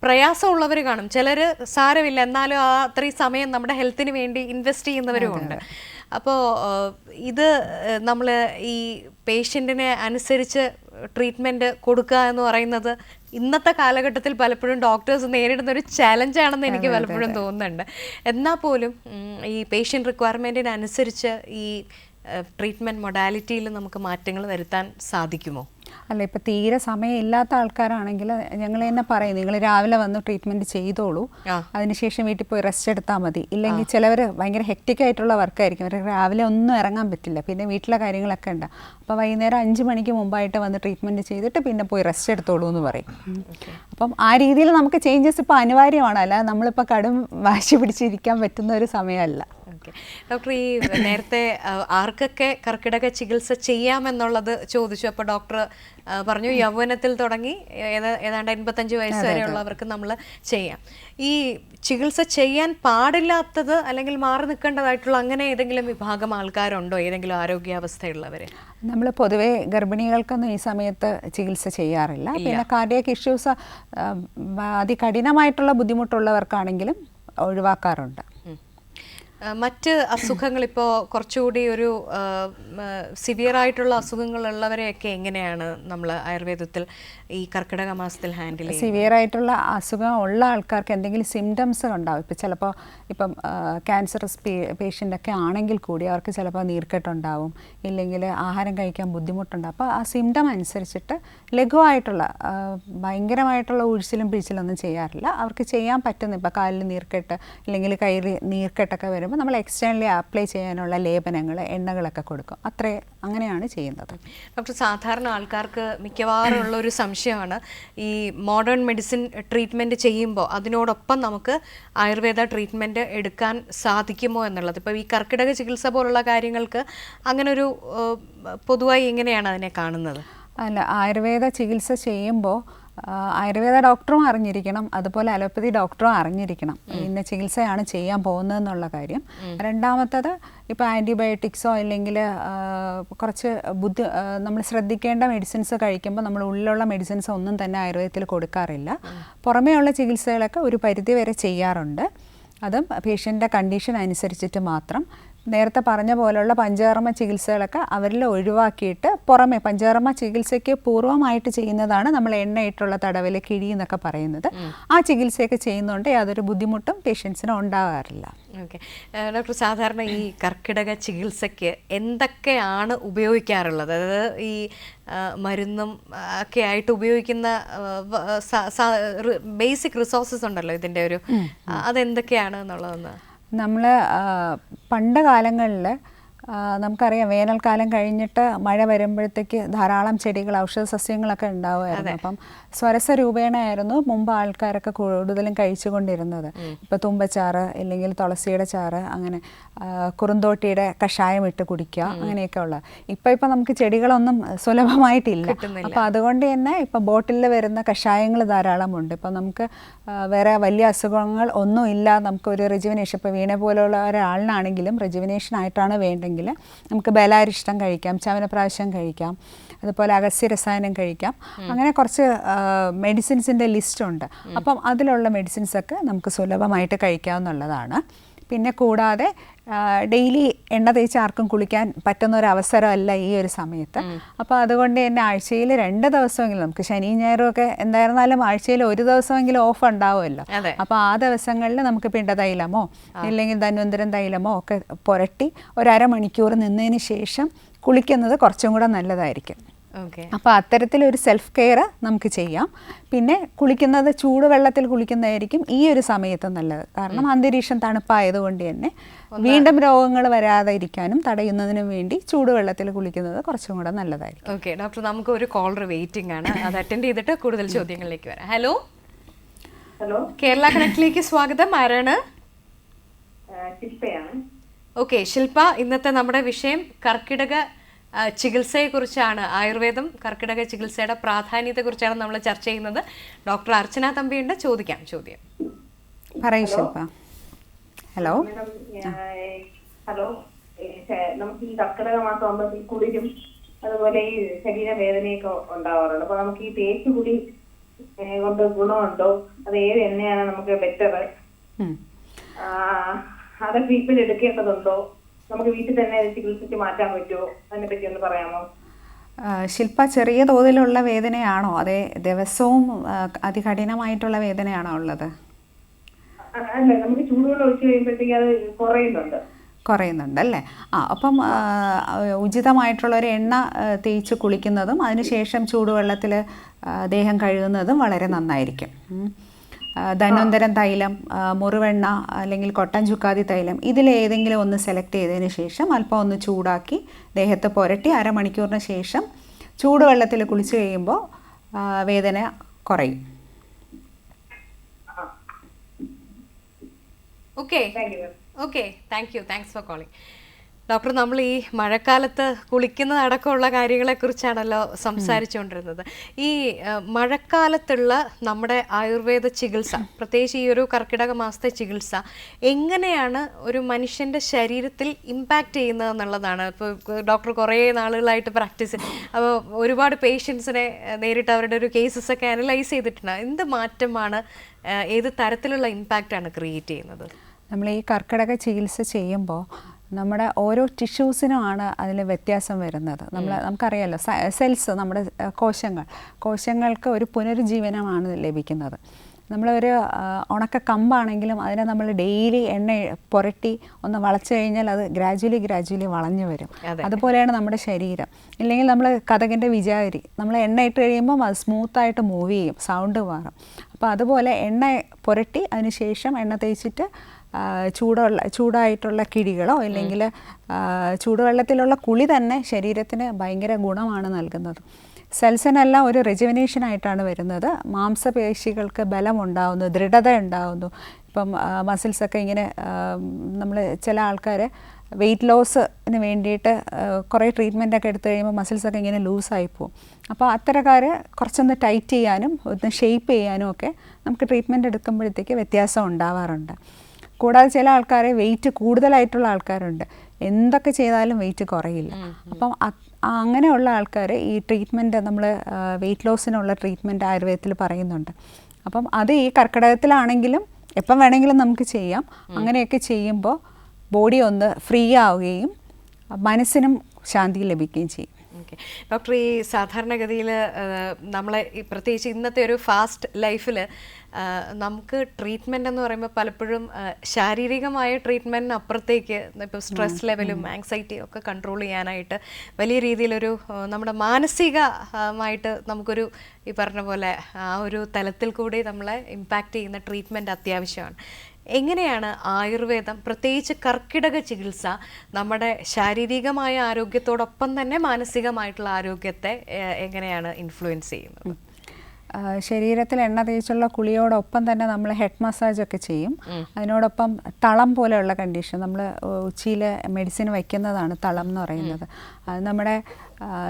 പ്രയാസമുള്ളവർ കാണും. ചിലർ സാരമില്ല, എന്നാലും അത്രയും സമയം നമ്മുടെ ഹെൽത്തിന് വേണ്ടി ഇൻവെസ്റ്റ് ചെയ്യുന്നവരും ഉണ്ട്. അപ്പോൾ ഇത് നമ്മൾ ഈ പേഷ്യൻറ്റിനെ അനുസരിച്ച് ട്രീറ്റ്മെൻറ്റ് കൊടുക്കുക എന്ന് പറയുന്നത് ഇന്നത്തെ കാലഘട്ടത്തിൽ പലപ്പോഴും ഡോക്ടേഴ്സ് നേരിടുന്ന ഒരു ചാലഞ്ചാണെന്ന് എനിക്ക് പലപ്പോഴും തോന്നുന്നുണ്ട്. എന്നാൽ പോലും ഈ പേഷ്യൻ്റ് റിക്വയർമെൻറ്റിനനുസരിച്ച് ഈ ട്രീറ്റ്മെൻറ്റ് മൊഡാലിറ്റിയിൽ നമുക്ക് മാറ്റങ്ങൾ വരുത്താൻ സാധിക്കുമോ? അല്ല, ഇപ്പോൾ തീരെ സമയമില്ലാത്ത ആൾക്കാരാണെങ്കിൽ ഞങ്ങൾ തന്നെ പറയും, നിങ്ങൾ രാവിലെ വന്ന് ട്രീറ്റ്മെൻറ്റ് ചെയ്തോളൂ, അതിനുശേഷം വീട്ടിൽ പോയി റെസ്റ്റ് എടുത്താൽ മതി. ഇല്ലെങ്കിൽ ചിലവർ ഭയങ്കര ഹെക്റ്റിക് ആയിട്ടുള്ള വർക്കായിരിക്കും, അവർക്ക് രാവിലെ ഒന്നും ഇറങ്ങാൻ പറ്റില്ല, പിന്നെ വീട്ടിലെ കാര്യങ്ങളൊക്കെ ഉണ്ട്. അപ്പോൾ വൈകുന്നേരം 5 മണിക്ക് മുമ്പായിട്ട് വന്ന് ട്രീറ്റ്മെൻറ്റ് ചെയ്തിട്ട് പിന്നെ പോയി റെസ്റ്റ് എടുത്തോളൂ എന്ന് പറയും. അപ്പം ആ രീതിയിൽ നമുക്ക് ചേഞ്ചസ് ഇപ്പോൾ അനിവാര്യമാണ്. അല്ല, നമ്മളിപ്പോൾ കടും വാശി പിടിച്ചിരിക്കാൻ പറ്റുന്ന ഒരു സമയമല്ല. ഡോക്ടർ, ഈ നേരത്തെ ആർക്കൊക്കെ കർക്കിടക ചികിത്സ ചെയ്യാമെന്നുള്ളത് ചോദിച്ചു. അപ്പോൾ ഡോക്ടർ പറഞ്ഞു യൗവനത്തിൽ തുടങ്ങി ഏതാണ്ട് 85 വയസ്സ് വരെയുള്ളവർക്ക് നമ്മൾ ചെയ്യാം. ഈ ചികിത്സ ചെയ്യാൻ പാടില്ലാത്തത് അല്ലെങ്കിൽ മാറി നിൽക്കേണ്ടതായിട്ടുള്ള അങ്ങനെ ഏതെങ്കിലും വിഭാഗം ആൾക്കാരുണ്ടോ, ഏതെങ്കിലും ആരോഗ്യാവസ്ഥയുള്ളവർ? നമ്മൾ പൊതുവേ ഗർഭിണികൾക്കൊന്നും ഈ സമയത്ത് ചികിത്സ ചെയ്യാറില്ല. പിന്നെ കാർഡിയാക് ഇഷ്യൂസ് അതികഠിനമായിട്ടുള്ള ബുദ്ധിമുട്ടുള്ളവർക്കാണെങ്കിലും ഒഴിവാക്കാറുണ്ട്. മറ്റ് അസുഖങ്ങൾ ഇപ്പോൾ കുറച്ചുകൂടി ഒരു സിവിയർ ആയിട്ടുള്ള അസുഖങ്ങളുള്ളവരെയൊക്കെ എങ്ങനെയാണ് നമ്മൾ ആയുർവേദത്തിൽ ഈ കർക്കിടക മാസത്തിൽ ഹാൻഡിൽ ചെയ്യുന്നത്? സിവിയർ ആയിട്ടുള്ള അസുഖം ഉള്ള ആൾക്കാർക്ക് എന്തെങ്കിലും സിംറ്റംസ് ഉണ്ടാവും. ഇപ്പോൾ ചിലപ്പോൾ ഇപ്പം ക്യാൻസറസ് പേഷ്യൻ്റൊക്കെ ആണെങ്കിൽ കൂടി അവർക്ക് ചിലപ്പോൾ നീർക്കെട്ടുണ്ടാവും, ഇല്ലെങ്കിൽ ആഹാരം കഴിക്കാൻ ബുദ്ധിമുട്ടുണ്ടാവും. അപ്പോൾ ആ സിംറ്റം അനുസരിച്ചിട്ട് ലഘുവായിട്ടുള്ള ഭയങ്കരമായിട്ടുള്ള ഉഴിച്ചിലും പിഴിച്ചിലൊന്നും ചെയ്യാറില്ല. അവർക്ക് ചെയ്യാൻ പറ്റുന്ന ഇപ്പോൾ കാലിൽ നീർക്കെട്ട് ഇല്ലെങ്കിൽ കയ്യിൽ നീർക്കെട്ടൊക്കെ വരുമ്പോൾ നമ്മൾ എക്സ്റ്റേണലി അപ്ലൈ ചെയ്യാനുള്ള ലേപനങ്ങൾ, എണ്ണകളൊക്കെ കൊടുക്കും. അങ്ങനെയാണ് ചെയ്യുന്നത്. ഡോക്ടർ, സാധാരണ ആൾക്കാർക്ക് മിക്കവാറും ഉള്ള ഒരു സംശയമാണ് ഈ മോഡേൺ മെഡിസിൻ ട്രീറ്റ്മെൻറ്റ് ചെയ്യുമ്പോൾ അതിനോടൊപ്പം നമുക്ക് ആയുർവേദ ട്രീറ്റ്മെൻറ്റ് എടുക്കാൻ സാധിക്കുമോ എന്നുള്ളത്. ഇപ്പോൾ ഈ കർക്കിടക ചികിത്സ പോലുള്ള കാര്യങ്ങൾക്ക് അങ്ങനൊരു പൊതുവായി എങ്ങനെയാണ് അതിനെ കാണുന്നത്? അല്ല, ആയുർവേദ ചികിത്സ ചെയ്യുമ്പോൾ ആയുർവേദ ഡോക്ടറും അറിഞ്ഞിരിക്കണം, അതുപോലെ അലോപ്പതി ഡോക്ടറും അറിഞ്ഞിരിക്കണം ഇന്ന ചികിത്സയാണ് ചെയ്യാൻ പോകുന്നതെന്നുള്ള കാര്യം. രണ്ടാമത്തത് ഇപ്പോൾ ആൻറ്റിബയോട്ടിക്സോ അല്ലെങ്കിൽ കുറച്ച് നമ്മൾ ശ്രദ്ധിക്കേണ്ട മെഡിസിൻസ് കഴിക്കുമ്പോൾ നമ്മൾ ഉള്ളിലുള്ള മെഡിസിൻസ് ഒന്നും തന്നെ ആയുർവേദത്തിൽ കൊടുക്കാറില്ല. പുറമേയുള്ള ചികിത്സകളൊക്കെ ഒരു പരിധി വരെ ചെയ്യാറുണ്ട്. അതും പേഷ്യൻ്റെ കണ്ടീഷൻ അനുസരിച്ചിട്ട് മാത്രം. നേരത്തെ പറഞ്ഞ പോലെയുള്ള പഞ്ചകർമ്മ ചികിത്സകളൊക്കെ അവരിൽ ഒഴിവാക്കിയിട്ട് പുറമെ പഞ്ചകർമ്മ ചികിത്സയ്ക്ക് പൂർവ്വമായിട്ട് ചെയ്യുന്നതാണ് നമ്മൾ എണ്ണയിട്ടുള്ള തടവൽ, കിഴി എന്നൊക്കെ പറയുന്നത്. ആ ചികിത്സയൊക്കെ ചെയ്യുന്നതുകൊണ്ട് യാതൊരു ബുദ്ധിമുട്ടും പേഷ്യൻസിന് ഉണ്ടാകാറില്ല. ഓക്കെ ഡോക്ടർ, സാധാരണ ഈ കർക്കിടക ചികിത്സയ്ക്ക് എന്തൊക്കെയാണ് ഉപയോഗിക്കാറുള്ളത്? അതായത് ഈ മരുന്നും ഒക്കെ ആയിട്ട് ഉപയോഗിക്കുന്ന ബേസിക് റിസോഴ്സസ് ഉണ്ടല്ലോ ഇതിൻ്റെ ഒരു, അതെന്തൊക്കെയാണ് എന്നുള്ളതൊന്ന്. നമ്മൾ പണ്ട് കാലങ്ങളിൽ നമുക്കറിയാം, വേനൽക്കാലം കഴിഞ്ഞിട്ട് മഴ വരുമ്പോഴത്തേക്ക് ധാരാളം ചെടികൾ, ഔഷധ സസ്യങ്ങളൊക്കെ ഉണ്ടാവുമായിരുന്നു. അപ്പം സ്വരസരൂപേണയായിരുന്നു മുമ്പ് ആൾക്കാരൊക്കെ കൂടുതലും കഴിച്ചുകൊണ്ടിരുന്നത്. ഇപ്പോൾ തുമ്പച്ചാറ് ഇല്ലെങ്കിൽ തുളസിയുടെ ചാറ്, അങ്ങനെ കുറുന്തോട്ടിയുടെ കഷായം ഇട്ട് കുടിക്കുക, അങ്ങനെയൊക്കെ ഉള്ള. ഇപ്പം നമുക്ക് ചെടികളൊന്നും സുലഭമായിട്ടില്ല. അപ്പോൾ അതുകൊണ്ട് തന്നെ ഇപ്പം ബോട്ടിലിൽ വരുന്ന കഷായങ്ങൾ ധാരാളമുണ്ട്. ഇപ്പം നമുക്ക് വേറെ വലിയ അസുഖങ്ങൾ ഒന്നും ഇല്ല, നമുക്കൊരു റെജുവിനേഷൻ, ഇപ്പോൾ വീണ പോലുള്ള ഒരാളിനാണെങ്കിലും റെജുവിനേഷൻ ആയിട്ടാണ് വേണ്ടെങ്കിൽ നമുക്ക് ബലാരിഷ്ടം കഴിക്കാം, ചവനപ്രാശം കഴിക്കാം, അതുപോലെ അഗസ്ത്യ രസായനം കഴിക്കാം. അങ്ങനെ കുറച്ച് മെഡിസിൻസിൻ്റെ ലിസ്റ്റുണ്ട്. അപ്പം അതിലുള്ള മെഡിസിൻസൊക്കെ നമുക്ക് സുലഭമായിട്ട് കഴിക്കാവുന്നതാണ്. പിന്നെ കൂടാതെ ഡെയിലി എണ്ണ തേച്ച് ആർക്കും കുളിക്കാൻ പറ്റുന്ന ഒരു അവസരമല്ല ഈ ഒരു സമയത്ത്. അപ്പോൾ അതുകൊണ്ട് തന്നെ ആഴ്ചയിൽ 2 ദിവസമെങ്കിലും, നമുക്ക് ശനിയും ഞായറും ഒക്കെ എന്തായിരുന്നാലും ആഴ്ചയിൽ 1 ദിവസമെങ്കിലും ഓഫ് ഉണ്ടാവുമല്ലോ. അപ്പോൾ ആ ദിവസങ്ങളിൽ നമുക്ക് പിണ്ടതൈലമോ ഇല്ലെങ്കിൽ ധന്വന്തരം തൈലമോ ഒക്കെ പുരട്ടി ഒരു അരമണിക്കൂർ നിന്നതിന് ശേഷം കുളിക്കുന്നത് കുറച്ചും കൂടെ നല്ലതായിരിക്കും. അപ്പോൾ അത്തരത്തിലൊരു സെൽഫ് കെയർ നമുക്ക് ചെയ്യാം. പിന്നെ കുളിക്കുന്നത് ചൂടുവെള്ളത്തിൽ കുളിക്കുന്നതായിരിക്കും ഈ ഒരു സമയത്ത് നല്ലത്. കാരണം അന്തരീക്ഷം തണുപ്പായതുകൊണ്ട് തന്നെ വീണ്ടും രോഗങ്ങൾ വരാതെ ഇരിക്കാനും തടയുന്നതിനും വേണ്ടി ചൂടുവെള്ളത്തിൽ കുളിക്കുന്നത് കുറച്ചും കൂടെ നല്ലതായിരിക്കും. ഓക്കെ ഡോക്ടർ, നമുക്ക് ഒരു കോളർ വെയിറ്റിംഗ് ആണ്, അത് അറ്റൻഡ് ചെയ്തിട്ട് കൂടുതൽ ചോദ്യങ്ങളിലേക്ക് വരാം. ഹലോ, കേരള കണക്റ്റിലേക്ക് സ്വാഗതം. ആരാണ്? ഓക്കെ ശില്പ, ഇന്നത്തെ നമ്മുടെ വിഷയം കർക്കിടക ചികിത്സയെക്കുറിച്ചാണ്. ആയുർവേദം കർക്കിടക ചികിത്സയുടെ പ്രാധാന്യത്തെക്കുറിച്ചാണ് നമ്മൾ ചർച്ച ചെയ്യുന്നത്. ഡോക്ടർ അർച്ചന തമ്പിയുണ്ട്, ചോദിക്കാം ചോദ്യം. പറയൂ ശില്പ. ഹലോ. ഹലോ, നമുക്ക് ഈ കർക്കിടക മാസം ആകുമ്പോൾ കുളിരും അതുപോലെ ഈ ശരീരവേദനയൊക്കെ ഉണ്ടാവാറുണ്ട്. അപ്പൊ നമുക്ക് ഈ തേച്ചുകുടി കൊണ്ട് ഗുണമുണ്ടോ? അത് ഏത് എണ്ണയാണ് നമുക്ക് ബെറ്റർ? അത് ട്രീറ്റ്മെന്റ് എടുക്കേണ്ടതുണ്ടോ? നമുക്ക് വീട്ടിൽ തന്നെ ചികിത്സിച്ച് മാറ്റാൻ പറ്റുമോ? അതിനെ പറ്റി ഒന്ന് പറയാമോ? ശില്പ, ചെറിയ തോതിലുള്ള വേദനയാണോ അതേ ദിവസവും അതികഠിനമായിട്ടുള്ള വേദനയാണോ ഉള്ളത്? അല്ല, നമുക്ക് ചൂടുവെള്ളം ഒഴിച്ച് കഴിയുമ്പോഴത്തേക്ക് അത് കുറയുന്നുണ്ടല്ലേ? അപ്പം ഉചിതമായിട്ടുള്ളൊരു എണ്ണ തേച്ച് കുളിക്കുന്നതും അതിനുശേഷം ചൂടുവെള്ളത്തിൽ ദേഹം കഴുകുന്നതും വളരെ നന്നായിരിക്കും. ധന്വന്തരം തൈലം, മുറിവെണ്ണ അല്ലെങ്കിൽ കൊട്ടൻ ചുക്കാതി തൈലം, ഇതിലേതെങ്കിലും ഒന്ന് സെലക്ട് ചെയ്തതിന് ശേഷം അല്പം ഒന്ന് ചൂടാക്കി ദേഹത്ത് പുരട്ടി അരമണിക്കൂറിന് ശേഷം ചൂടുവെള്ളത്തിൽ കുളിച്ച് കഴിയുമ്പോൾ വേദന കുറയും. Okay thanks for calling. Doctor, നമ്മൾ ഈ മഴക്കാലത്ത് കുളിക്കുന്നതടക്കമുള്ള കാര്യങ്ങളെക്കുറിച്ചാണല്ലോ സംസാരിച്ചുകൊണ്ടിരുന്നത്. ഈ മഴക്കാലത്തുള്ള നമ്മുടെ ആയുർവേദ ചികിത്സ, പ്രത്യേകിച്ച് ഈ ഒരു കർക്കിടക മാസത്തെ ചികിത്സ എങ്ങനെയാണ് ഒരു മനുഷ്യൻ്റെ ശരീരത്തിൽ ഇമ്പാക്റ്റ് ചെയ്യുന്നത് എന്നുള്ളതാണ്. ഇപ്പോൾ ഡോക്ടർ കുറേ നാളുകളായിട്ട് പ്രാക്ടീസ്, അപ്പോൾ ഒരുപാട് പേഷ്യൻസിനെ നേരിട്ട് അവരുടെ ഒരു കേസസ് ഒക്കെ അനലൈസ് ചെയ്തിട്ടുണ്ട്. എന്ത് മാറ്റമാണ്, ഏത് തരത്തിലുള്ള ഇമ്പാക്റ്റാണ് ക്രിയേറ്റ് ചെയ്യുന്നത്? നമ്മൾ ഈ കർക്കിടക ചികിത്സ ചെയ്യുമ്പോൾ നമ്മുടെ ഓരോ ടിഷ്യൂസിനുമാണ് അതിൽ വ്യത്യാസം വരുന്നത്. നമുക്കറിയാമല്ലോ സെൽസ്, നമ്മുടെ കോശങ്ങൾക്ക് ഒരു പുനരുജ്ജീവനമാണ് ലഭിക്കുന്നത്. നമ്മളൊരു ഉണക്ക കമ്പാണെങ്കിലും അതിനെ നമ്മൾ ഡെയിലി എണ്ണ പുരട്ടി ഒന്ന് വളച്ചു കഴിഞ്ഞാൽ അത് ഗ്രാജുവലി വളഞ്ഞു വരും. അതുപോലെയാണ് നമ്മുടെ ശരീരം. ഇല്ലെങ്കിൽ നമ്മൾ കഥകിൻ്റെ വിചാരി, നമ്മൾ എണ്ണ ഇട്ട് കഴിയുമ്പം അത് സ്മൂത്തായിട്ട് മൂവ് ചെയ്യും, സൗണ്ട് മാറും. അപ്പോൾ അതുപോലെ എണ്ണ പുരട്ടി അതിന് ശേഷം എണ്ണ തേച്ചിട്ട് ചൂടായിട്ടുള്ള കിഴികളോ അല്ലെങ്കിൽ ചൂടുവെള്ളത്തിലുള്ള കുളി തന്നെ ശരീരത്തിന് ഭയങ്കര ഗുണമാണ് നൽകുന്നത്. സെൽസിനെല്ലാം ഒരു റിജുവിനേഷനായിട്ടാണ് വരുന്നത്. മാംസപേശികൾക്ക് ബലമുണ്ടാവുന്നു, ദൃഢത ഉണ്ടാവുന്നു. ഇപ്പം മസിൽസൊക്കെ ഇങ്ങനെ നമ്മൾ ചില ആൾക്കാർ വെയിറ്റ് ലോസിന് വേണ്ടിയിട്ട് കുറേ ട്രീറ്റ്മെൻറ്റൊക്കെ എടുത്തു കഴിയുമ്പോൾ മസിൽസൊക്കെ ഇങ്ങനെ ലൂസായി പോകും. അപ്പോൾ അത്തരക്കാർ കുറച്ചൊന്ന് ടൈറ്റ് ചെയ്യാനും ഒന്ന് ഷേപ്പ് ചെയ്യാനും ഒക്കെ നമുക്ക് ട്രീറ്റ്മെൻറ്റ് എടുക്കുമ്പോഴത്തേക്ക് വ്യത്യാസം ഉണ്ടാവാറുണ്ട്. കൂടാതെ ചില ആൾക്കാർ വെയിറ്റ് കൂടുതലായിട്ടുള്ള ആൾക്കാരുണ്ട്, എന്തൊക്കെ ചെയ്താലും വെയിറ്റ് കുറയില്ല. അപ്പം അങ്ങനെയുള്ള ആൾക്കാർ ഈ ട്രീറ്റ്മെൻറ്റ് നമ്മൾ വെയിറ്റ് ലോസിനുള്ള ട്രീറ്റ്മെൻറ്റ് ആയുർവേദത്തിൽ പറയുന്നുണ്ട്. അപ്പം അത് ഈ കർക്കിടകത്തിലാണെങ്കിലും എപ്പം വേണമെങ്കിലും നമുക്ക് ചെയ്യാം. അങ്ങനെയൊക്കെ ചെയ്യുമ്പോൾ ബോഡി ഒന്ന് ഫ്രീ ആവുകയും മനസ്സിനും ശാന്തി ലഭിക്കുകയും ചെയ്യും. ഓക്കെ ഡോക്ടർ, ഈ സാധാരണഗതിയിൽ നമ്മളെ പ്രത്യേകിച്ച് ഇന്നത്തെ ഒരു ഫാസ്റ്റ് ലൈഫിൽ നമുക്ക് ട്രീറ്റ്മെൻ്റ് എന്ന് പറയുമ്പോൾ പലപ്പോഴും ശാരീരികമായ ട്രീറ്റ്മെൻറ്റിന് അപ്പുറത്തേക്ക് ഇപ്പോൾ സ്ട്രെസ് ലെവലും ആങ്സൈറ്റിയും ഒക്കെ കൺട്രോൾ ചെയ്യാനായിട്ട് വലിയ രീതിയിലൊരു നമ്മുടെ മാനസികമായിട്ട് നമുക്കൊരു ഈ പറഞ്ഞ പോലെ ആ ഒരു തലത്തിൽ കൂടി നമ്മളെ ഇമ്പാക്റ്റ് ചെയ്യുന്ന ട്രീറ്റ്മെൻറ്റ് അത്യാവശ്യമാണ്. എങ്ങനെയാണ് ആയുർവേദം പ്രത്യേകിച്ച് കർക്കിടക ചികിത്സ നമ്മുടെ ശാരീരികമായ ആരോഗ്യത്തോടൊപ്പം തന്നെ മാനസികമായിട്ടുള്ള ആരോഗ്യത്തെ എങ്ങനെയാണ് ഇൻഫ്ലുവൻസ് ചെയ്യുന്നത്? ശരീരത്തിൽ എണ്ണ തേച്ചുള്ള കുളിയോടൊപ്പം തന്നെ നമ്മൾ ഹെഡ് മസാജൊക്കെ ചെയ്യും. അതിനോടൊപ്പം തളം പോലെയുള്ള കണ്ടീഷൻ, നമ്മൾ ഉച്ചിയിൽ മെഡിസിൻ വയ്ക്കുന്നതാണ് തളം എന്ന് പറയുന്നത്. അത് നമ്മുടെ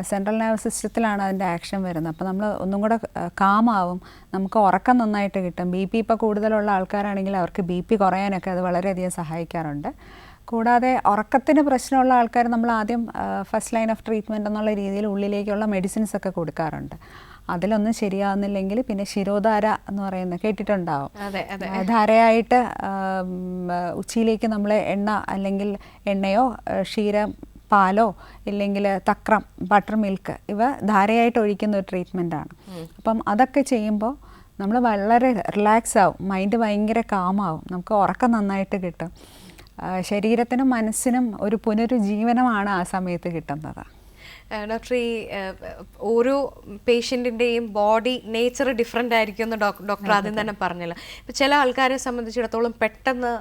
സെൻട്രൽ നെർവസ് സിസ്റ്റത്തിലാണ് അതിൻ്റെ ആക്ഷൻ വരുന്നത്. അപ്പോൾ നമ്മൾ ഒന്നും കൂടെ കാമാവും, നമുക്ക് ഉറക്കം നന്നായിട്ട് കിട്ടും. ബി പി ഇപ്പോൾ കൂടുതലുള്ള ആൾക്കാരാണെങ്കിൽ അവർക്ക് ബി പി കുറയാനൊക്കെ അത് വളരെയധികം സഹായിക്കാറുണ്ട്. കൂടാതെ ഉറക്കത്തിന് പ്രശ്നമുള്ള ആൾക്കാർ നമ്മൾ ആദ്യം ഫസ്റ്റ് ലൈൻ ഓഫ് ട്രീറ്റ്മെൻറ്റ് എന്നുള്ള രീതിയിൽ ഉള്ളിലേക്കുള്ള മെഡിസിൻസ് ഒക്കെ കൊടുക്കാറുണ്ട്. അതിലൊന്നും ശരിയാവുന്നില്ലെങ്കിൽ പിന്നെ ശിരോധാര എന്ന് പറയുന്നത് കേട്ടിട്ടുണ്ടാവും. ധാരയായിട്ട് ഉച്ചിയിലേക്ക് നമ്മൾ എണ്ണ അല്ലെങ്കിൽ എണ്ണയോ ക്ഷീരം പാലോ ഇല്ലെങ്കിൽ തക്രം ബട്ടർ മിൽക്ക് ഇവ ധാരയായിട്ട് ഒഴിക്കുന്ന ഒരു ട്രീറ്റ്മെൻറ്റാണ്. അപ്പം അതൊക്കെ ചെയ്യുമ്പോൾ നമ്മൾ വളരെ റിലാക്സ് ആവും, മൈൻഡ് ഭയങ്കര കാമാവും, നമുക്ക് ഉറക്കം നന്നായിട്ട് കിട്ടും. ശരീരത്തിനും മനസ്സിനും ഒരു പുനരുജ്ജീവനമാണ് ആ സമയത്ത് കിട്ടുന്നത്. ഡോക്ടർ, ഈ ഓരോ പേഷ്യൻറ്റിൻ്റെയും ബോഡി നേച്ചർ ഡിഫറെൻ്റ് ആയിരിക്കും എന്ന് ഡോക്ടർ ആദ്യം തന്നെ പറഞ്ഞല്ലോ. ഇപ്പോൾ ചില ആൾക്കാരെ സംബന്ധിച്ചിടത്തോളം പെട്ടെന്ന്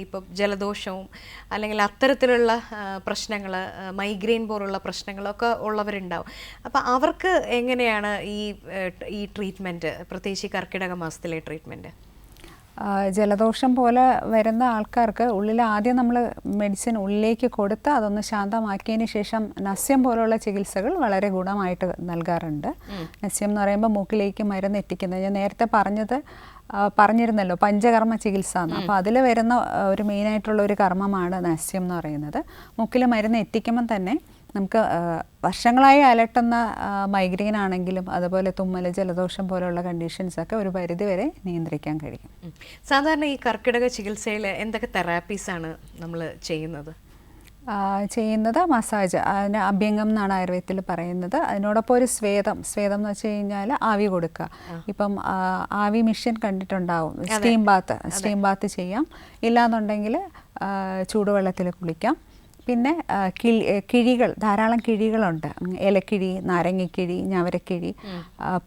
ഇപ്പോൾ ജലദോഷവും അല്ലെങ്കിൽ അത്തരത്തിലുള്ള പ്രശ്നങ്ങൾ, മൈഗ്രെയിൻ പോലുള്ള പ്രശ്നങ്ങളൊക്കെ ഉള്ളവരുണ്ടാവും. അപ്പോൾ അവർക്ക് എങ്ങനെയാണ് ഈ ട്രീറ്റ്മെൻറ്റ്, പ്രത്യേകിച്ച് കർക്കിടക മാസത്തിലെ ട്രീറ്റ്മെൻറ്റ്? ജലദോഷം പോലെ വരുന്ന ആൾക്കാർക്ക് ഉള്ളിൽ ആദ്യം നമ്മൾ മെഡിസിൻ ഉള്ളിലേക്ക് കൊടുത്ത് അതൊന്ന് ശാന്തമാക്കിയതിന് ശേഷം നസ്യം പോലുള്ള ചികിത്സകൾ വളരെ ഗുണമായിട്ട് നൽകാറുണ്ട്. നസ്യം എന്ന് പറയുമ്പോൾ മൂക്കിലേക്ക് മരുന്ന് എത്തിക്കുന്നത്, ഞാൻ നേരത്തെ പറഞ്ഞിരുന്നല്ലോ പഞ്ചകർമ്മ ചികിത്സ എന്ന്. അപ്പോൾ അതിൽ വരുന്ന ഒരു മെയിനായിട്ടുള്ള ഒരു കർമ്മമാണ് നസ്യം എന്ന് പറയുന്നത്. മൂക്കിൽ മരുന്ന് എത്തിക്കുമ്പം തന്നെ നമുക്ക് വർഷങ്ങളായി അലട്ടുന്ന മൈഗ്രെയിൻ ആണെങ്കിലും അതുപോലെ തുമ്മൽ, ജലദോഷം പോലെയുള്ള കണ്ടീഷൻസൊക്കെ ഒരു പരിധിവരെ നിയന്ത്രിക്കാൻ കഴിയും. സാധാരണ ഈ കർക്കിടക ചികിത്സയിൽ എന്തൊക്കെ തെറാപ്പീസാണ് നമ്മൾ ചെയ്യുന്നത്? മസാജ്, അതിന് അഭ്യംഗം എന്നാണ് ആയുർവേദത്തിൽ പറയുന്നത്. അതിനോടൊപ്പം ഒരു സ്വേദം എന്ന് വെച്ച് കഴിഞ്ഞാൽ ആവി കൊടുക്കുക. ഇപ്പം ആവി മിഷൻ കണ്ടിട്ടുണ്ടാവും, സ്റ്റീം ബാത്ത് ചെയ്യാം. ഇല്ലാന്നുണ്ടെങ്കിൽ ചൂടുവെള്ളത്തിൽ കുളിക്കാം. പിന്നെ കിഴികൾ, ധാരാളം കിഴികളുണ്ട്. ഇലക്കിഴി, നാരങ്ങക്കിഴി, ഞവരക്കിഴി,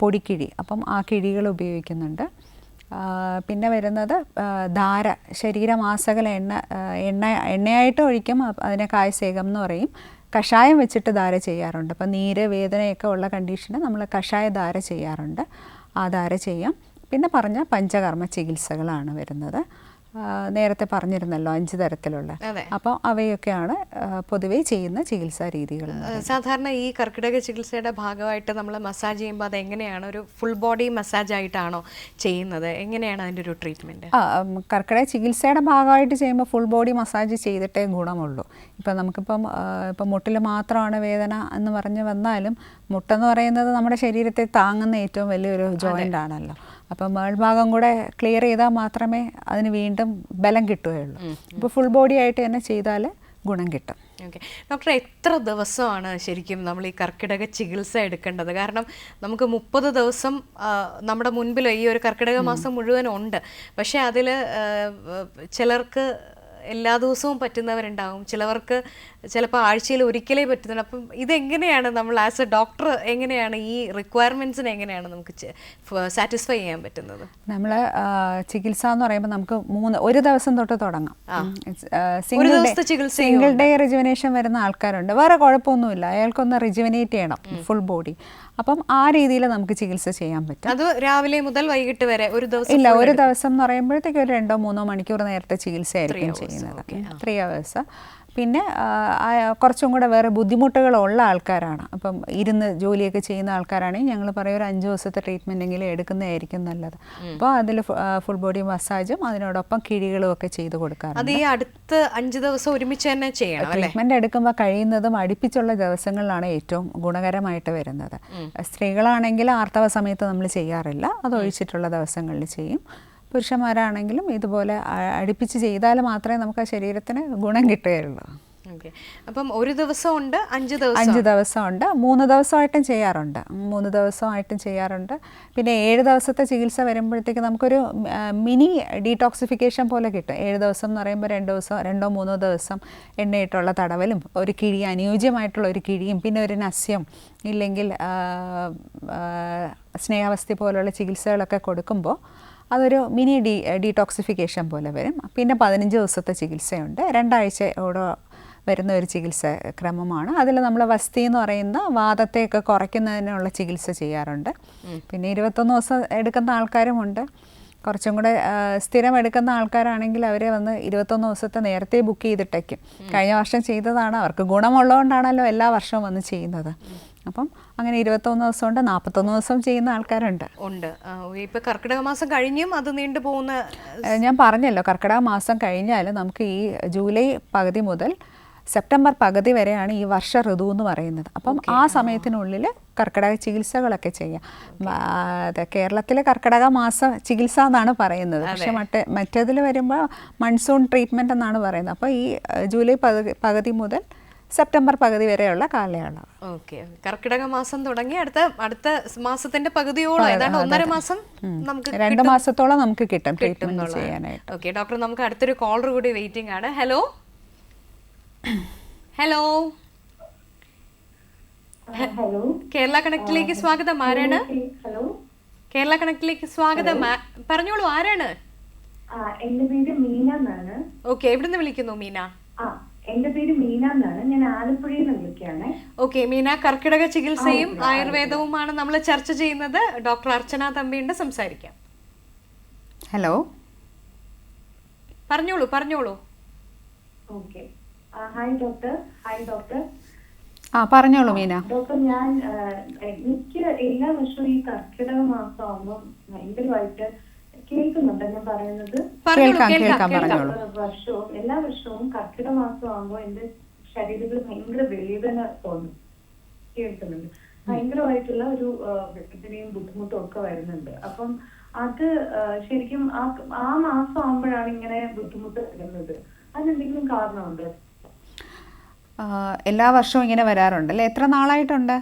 പൊടിക്കിഴി. അപ്പം ആ കിഴികൾ ഉപയോഗിക്കുന്നുണ്ട്. പിന്നെ വരുന്നത് ധാര, ശരീരമാസകല എണ്ണയായിട്ട് ഒഴിക്കും. അതിനെ കായസേകം എന്ന് പറയും. കഷായം വെച്ചിട്ട് ധാര ചെയ്യാറുണ്ട്. അപ്പം നീര്, വേദനയൊക്കെ ഉള്ള കണ്ടീഷന് നമ്മൾ കഷായ ധാര ചെയ്യാറുണ്ട്. ആ ധാര ചെയ്യാം. പിന്നെ പറഞ്ഞ പഞ്ചകർമ്മ ചികിത്സകളാണ് വരുന്നത്. നേരത്തെ പറഞ്ഞിരുന്നല്ലോ 5 തരത്തിലുള്ള. അപ്പോൾ അവയൊക്കെയാണ് പൊതുവേ ചെയ്യുന്ന ചികിത്സാ രീതികൾ. സാധാരണ ഈ കർക്കിടക ചികിത്സയുടെ ഭാഗമായിട്ട് നമ്മൾ മസാജ് ചെയ്യുമ്പോൾ അത് എങ്ങനെയാണ്, ഒരു ഫുൾ ബോഡി മസാജ് ആയിട്ടാണോ ചെയ്യുന്നത്? എങ്ങനെയാണ് അതിൻ്റെ ഒരു ട്രീറ്റ്മെൻറ്റ്? കർക്കിടക ചികിത്സയുടെ ഭാഗമായിട്ട് ചെയ്യുമ്പോൾ ഫുൾ ബോഡി മസാജ് ചെയ്തിട്ടേ ഗുണമുള്ളൂ. ഇപ്പം നമുക്കിപ്പം മുട്ടിൽ മാത്രമാണ് വേദന എന്ന് പറഞ്ഞ് വന്നാലും മുട്ടെന്ന് പറയുന്നത് നമ്മുടെ ശരീരത്തെ താങ്ങുന്ന ഏറ്റവും വലിയൊരു ജോയിൻ്റ് ആണല്ലോ. അപ്പം മേൾഭാഗം കൂടെ ക്ലിയർ ചെയ്താൽ മാത്രമേ അതിന് വീണ്ടും ബലം കിട്ടുകയുള്ളൂ. അപ്പോൾ ഫുൾ ബോഡി ആയിട്ട് തന്നെ ചെയ്താൽ ഗുണം കിട്ടും. ഓക്കെ ഡോക്ടർ, എത്ര ദിവസമാണ് ശരിക്കും നമ്മൾ ഈ കർക്കിടക ചികിത്സ എടുക്കേണ്ടത്? കാരണം നമുക്ക് 30 ദിവസം നമ്മുടെ മുൻപിൽ ഈ ഒരു കർക്കിടക മാസം മുഴുവൻ ഉണ്ട്. പക്ഷേ അതിൽ ചിലർക്ക് എല്ലാ ദിവസവും പറ്റുന്നവരുണ്ടാവും, ചിലവർക്ക് ചിലപ്പോൾ ആഴ്ചയിൽ ഒരിക്കലേ പറ്റുന്നുണ്ട്. അപ്പം ഇതെങ്ങനെയാണ് നമ്മൾ ആസ് എ ഡോക്ടർ എങ്ങനെയാണ് ഈ റിക്വയർമെൻറ്റ്സിനെ എങ്ങനെയാണ് നമുക്ക് സാറ്റിസ്ഫൈ ചെയ്യാൻ പറ്റുന്നത്? നമ്മൾ ചികിത്സ എന്ന് പറയുമ്പോൾ നമുക്ക് ഒരു ദിവസം തൊട്ട് തുടങ്ങാം. സിംഗിൾ ഡേ റിജുവനേഷൻ വരുന്ന ആൾക്കാരുണ്ട്, വേറെ കുഴപ്പമൊന്നുമില്ല, അയാൾക്കൊന്ന് റിജുവനേറ്റ് ചെയ്യണം ഫുൾ ബോഡി. അപ്പം ആ രീതിയിൽ നമുക്ക് ചികിത്സ ചെയ്യാൻ പറ്റും. അത് രാവിലെ മുതൽ വൈകിട്ട് വരെ ഒരു ദിവസം ഇല്ല, ഒരു ദിവസം എന്ന് പറയുമ്പോഴത്തേക്ക് ഒരു 2-3 മണിക്കൂർ നേരത്തെ ചികിത്സയായിരിക്കും ചെയ്യുന്നത്, 3 hours. പിന്നെ കുറച്ചും കൂടെ വേറെ ബുദ്ധിമുട്ടുകളുള്ള ആൾക്കാരാണ്, അപ്പം ഇരുന്ന് ജോലിയൊക്കെ ചെയ്യുന്ന ആൾക്കാരാണെങ്കിൽ ഞങ്ങൾ പറയും ഒരു 5 ദിവസത്തെ ട്രീറ്റ്മെൻറ്റെങ്കിലും എടുക്കുന്നതായിരിക്കും നല്ലത്. അപ്പോൾ അതിൽ ഫുൾ ബോഡി മസാജും അതിനോടൊപ്പം കിഴികളും ഒക്കെ ചെയ്ത് കൊടുക്കാറുണ്ട്. അത് ഈ അടുത്ത 5 ദിവസം ഒരുമിച്ച് തന്നെ ചെയ്യണം. ട്രീറ്റ്മെൻറ്റ് എടുക്കുമ്പോൾ കഴിയുന്നതും അടുപ്പിച്ചുള്ള ദിവസങ്ങളിലാണ് ഏറ്റവും ഗുണകരമായിട്ട് വരുന്നത്. സ്ത്രീകളാണെങ്കിൽ ആർത്തവ സമയത്ത് നമ്മൾ ചെയ്യാറില്ല, അതൊഴിച്ചിട്ടുള്ള ദിവസങ്ങളിൽ ചെയ്യും. പുരുഷന്മാരാണെങ്കിലും ഇതുപോലെ അടുപ്പിച്ച് ചെയ്താൽ മാത്രമേ നമുക്ക് ആ ശരീരത്തിന് ഗുണം കിട്ടുകയുള്ളൂ. അപ്പം ഒരു ദിവസം ഉണ്ട്, 5 ദിവസമുണ്ട്, 3 ദിവസമായിട്ടും ചെയ്യാറുണ്ട്, 3 ദിവസമായിട്ടും ചെയ്യാറുണ്ട്. പിന്നെ 7 ദിവസത്തെ ചികിത്സ വരുമ്പോഴത്തേക്ക് നമുക്കൊരു മിനി ഡീടോക്സിഫിക്കേഷൻ പോലെ കിട്ടും. 7 ദിവസം എന്ന് പറയുമ്പോൾ 2-3 ദിവസം എണ്ണയിട്ടുള്ള തടവലും ഒരു കിഴി, അനുയോജ്യമായിട്ടുള്ള ഒരു കിഴിയും, പിന്നെ ഒരു നസ്യം ഇല്ലെങ്കിൽ സ്നേഹാവസ്ഥ പോലുള്ള ചികിത്സകളൊക്കെ കൊടുക്കുമ്പോൾ അതൊരു മിനി ഡീടോക്സിഫിക്കേഷൻ പോലെ വരും. പിന്നെ 15 ദിവസത്തെ ചികിത്സയുണ്ട്, 2 ആഴ്ചയോടെ വരുന്ന ഒരു ചികിത്സ ക്രമമാണ്. അതിൽ നമ്മൾ വസ്തി എന്ന് പറയുന്ന വാദത്തെയൊക്കെ കുറയ്ക്കുന്നതിനുള്ള ചികിത്സ ചെയ്യാറുണ്ട്. പിന്നെ 21 ദിവസം എടുക്കുന്ന ആൾക്കാരുമുണ്ട്. കുറച്ചും കൂടെ സ്ഥിരം എടുക്കുന്ന ആൾക്കാരാണെങ്കിൽ അവരെ വന്ന് 21 ദിവസത്തെ നേരത്തെ ബുക്ക് ചെയ്തിട്ടേക്കും. കഴിഞ്ഞ വർഷം ചെയ്തതാണ്, അവർക്ക് ഗുണമുള്ളതുകൊണ്ടാണല്ലോ എല്ലാ വർഷവും വന്ന് ചെയ്യുന്നത്. അപ്പം അങ്ങനെ 21 ദിവസം ഉണ്ട്, 41 ദിവസം ചെയ്യുന്ന ആൾക്കാരുണ്ട്. ഇപ്പൊ കർക്കിടക മാസം കഴിഞ്ഞും അത് നീണ്ടു പോകുന്ന, ഞാൻ പറഞ്ഞല്ലോ, കർക്കിടക മാസം കഴിഞ്ഞാൽ നമുക്ക് ഈ ജൂലൈ പകുതി മുതൽ സെപ്റ്റംബർ പകുതി വരെയാണ് ഈ വർഷ ഋതു എന്ന് പറയുന്നത്. അപ്പം ആ സമയത്തിനുള്ളിൽ കർക്കിടക ചികിത്സകളൊക്കെ ചെയ്യാം. കേരളത്തിൽ കർക്കിടക മാസ ചികിത്സ എന്നാണ് പറയുന്നത്, പക്ഷെ മറ്റേതിൽ വരുമ്പോൾ മൺസൂൺ ട്രീറ്റ്മെൻറ്റ് എന്നാണ് പറയുന്നത്. അപ്പോൾ ഈ ജൂലൈ പകുതി മുതൽ സെപ്റ്റംബർ പകുതി വരെയുള്ള കാലയളവ്. ഓക്കെ, കർക്കിടക മാസം തുടങ്ങി അടുത്ത മാസത്തിന്റെ പകുതിയോളം, ഏതാണ്ട് 1.5 മാസം നമുക്ക് 2 മാസത്തോളം നമുക്ക് കിട്ടും ട്രീറ്റ്മെന്റ് ചെയ്യാനായിട്ട്. ഓക്കെ ഡോക്ടർ, നമുക്ക് അടുത്തൊരു കോളർ കൂടി വെയിറ്റിംഗ് ആണ്. ഹലോ ഹലോ ഹലോ, കേരള കണക്റ്റിലേക്ക് സ്വാഗതം. ആരാണ്? ഹലോ, കേരള കണക്റ്റിലേക്ക് സ്വാഗതം. പറഞ്ഞോളൂ, ആരാണ്? എന്റെ പേര് മീന എന്നാണ്. ഓക്കെ, എവിടുന്ന് വിളിക്കുന്നു മീന? എന്റെ പേര് മീന എന്നാണ്, ഞാൻ ആലപ്പുഴയിൽ നിന്ന് വിളിക്കുകയാണ്. ഓക്കെ മീന, കർക്കിടക ചികിത്സയും ആയുർവേദവുമാണ് നമ്മൾ ചർച്ച ചെയ്യുന്നത്. ഡോക്ടർ അർച്ചന തമ്പിയുണ്ട്, സംസാരിക്കാം. ഹലോ, പറഞ്ഞോളൂ. Okay, hi doctor. പറഞ്ഞോളൂ മീന. ഡോക്ടർ, എനിക്ക് എല്ലാ വർഷവും ഈ കർക്കിടക മാസം ആകുമ്പോൾ ഭയങ്കരമായിട്ട് കേൾക്കുന്നുണ്ട് ഞാൻ പറയുന്നത്. എല്ലാ വർഷവും കർക്കിടക മാസം ആകുമ്പോൾ എന്റെ ശരീരത്തിൽ ഭയങ്കര വേദന തോന്നും, കേൾക്കുന്നുണ്ട്. ഭയങ്കരമായിട്ടുള്ള ഒരു വേദനയും ബുദ്ധിമുട്ടും ഒക്കെ വരുന്നുണ്ട്. അപ്പം അത് ശരിക്കും ആ മാസം ആകുമ്പോഴാണ് ഇങ്ങനെ ബുദ്ധിമുട്ട് വരുന്നത്. അതിനെന്തെങ്കിലും കാരണമുണ്ട്? എല്ലാ വർഷവും ഇങ്ങനെ വരാറുണ്ടല്ലേ? എത്ര നാളായിട്ടുണ്ട്?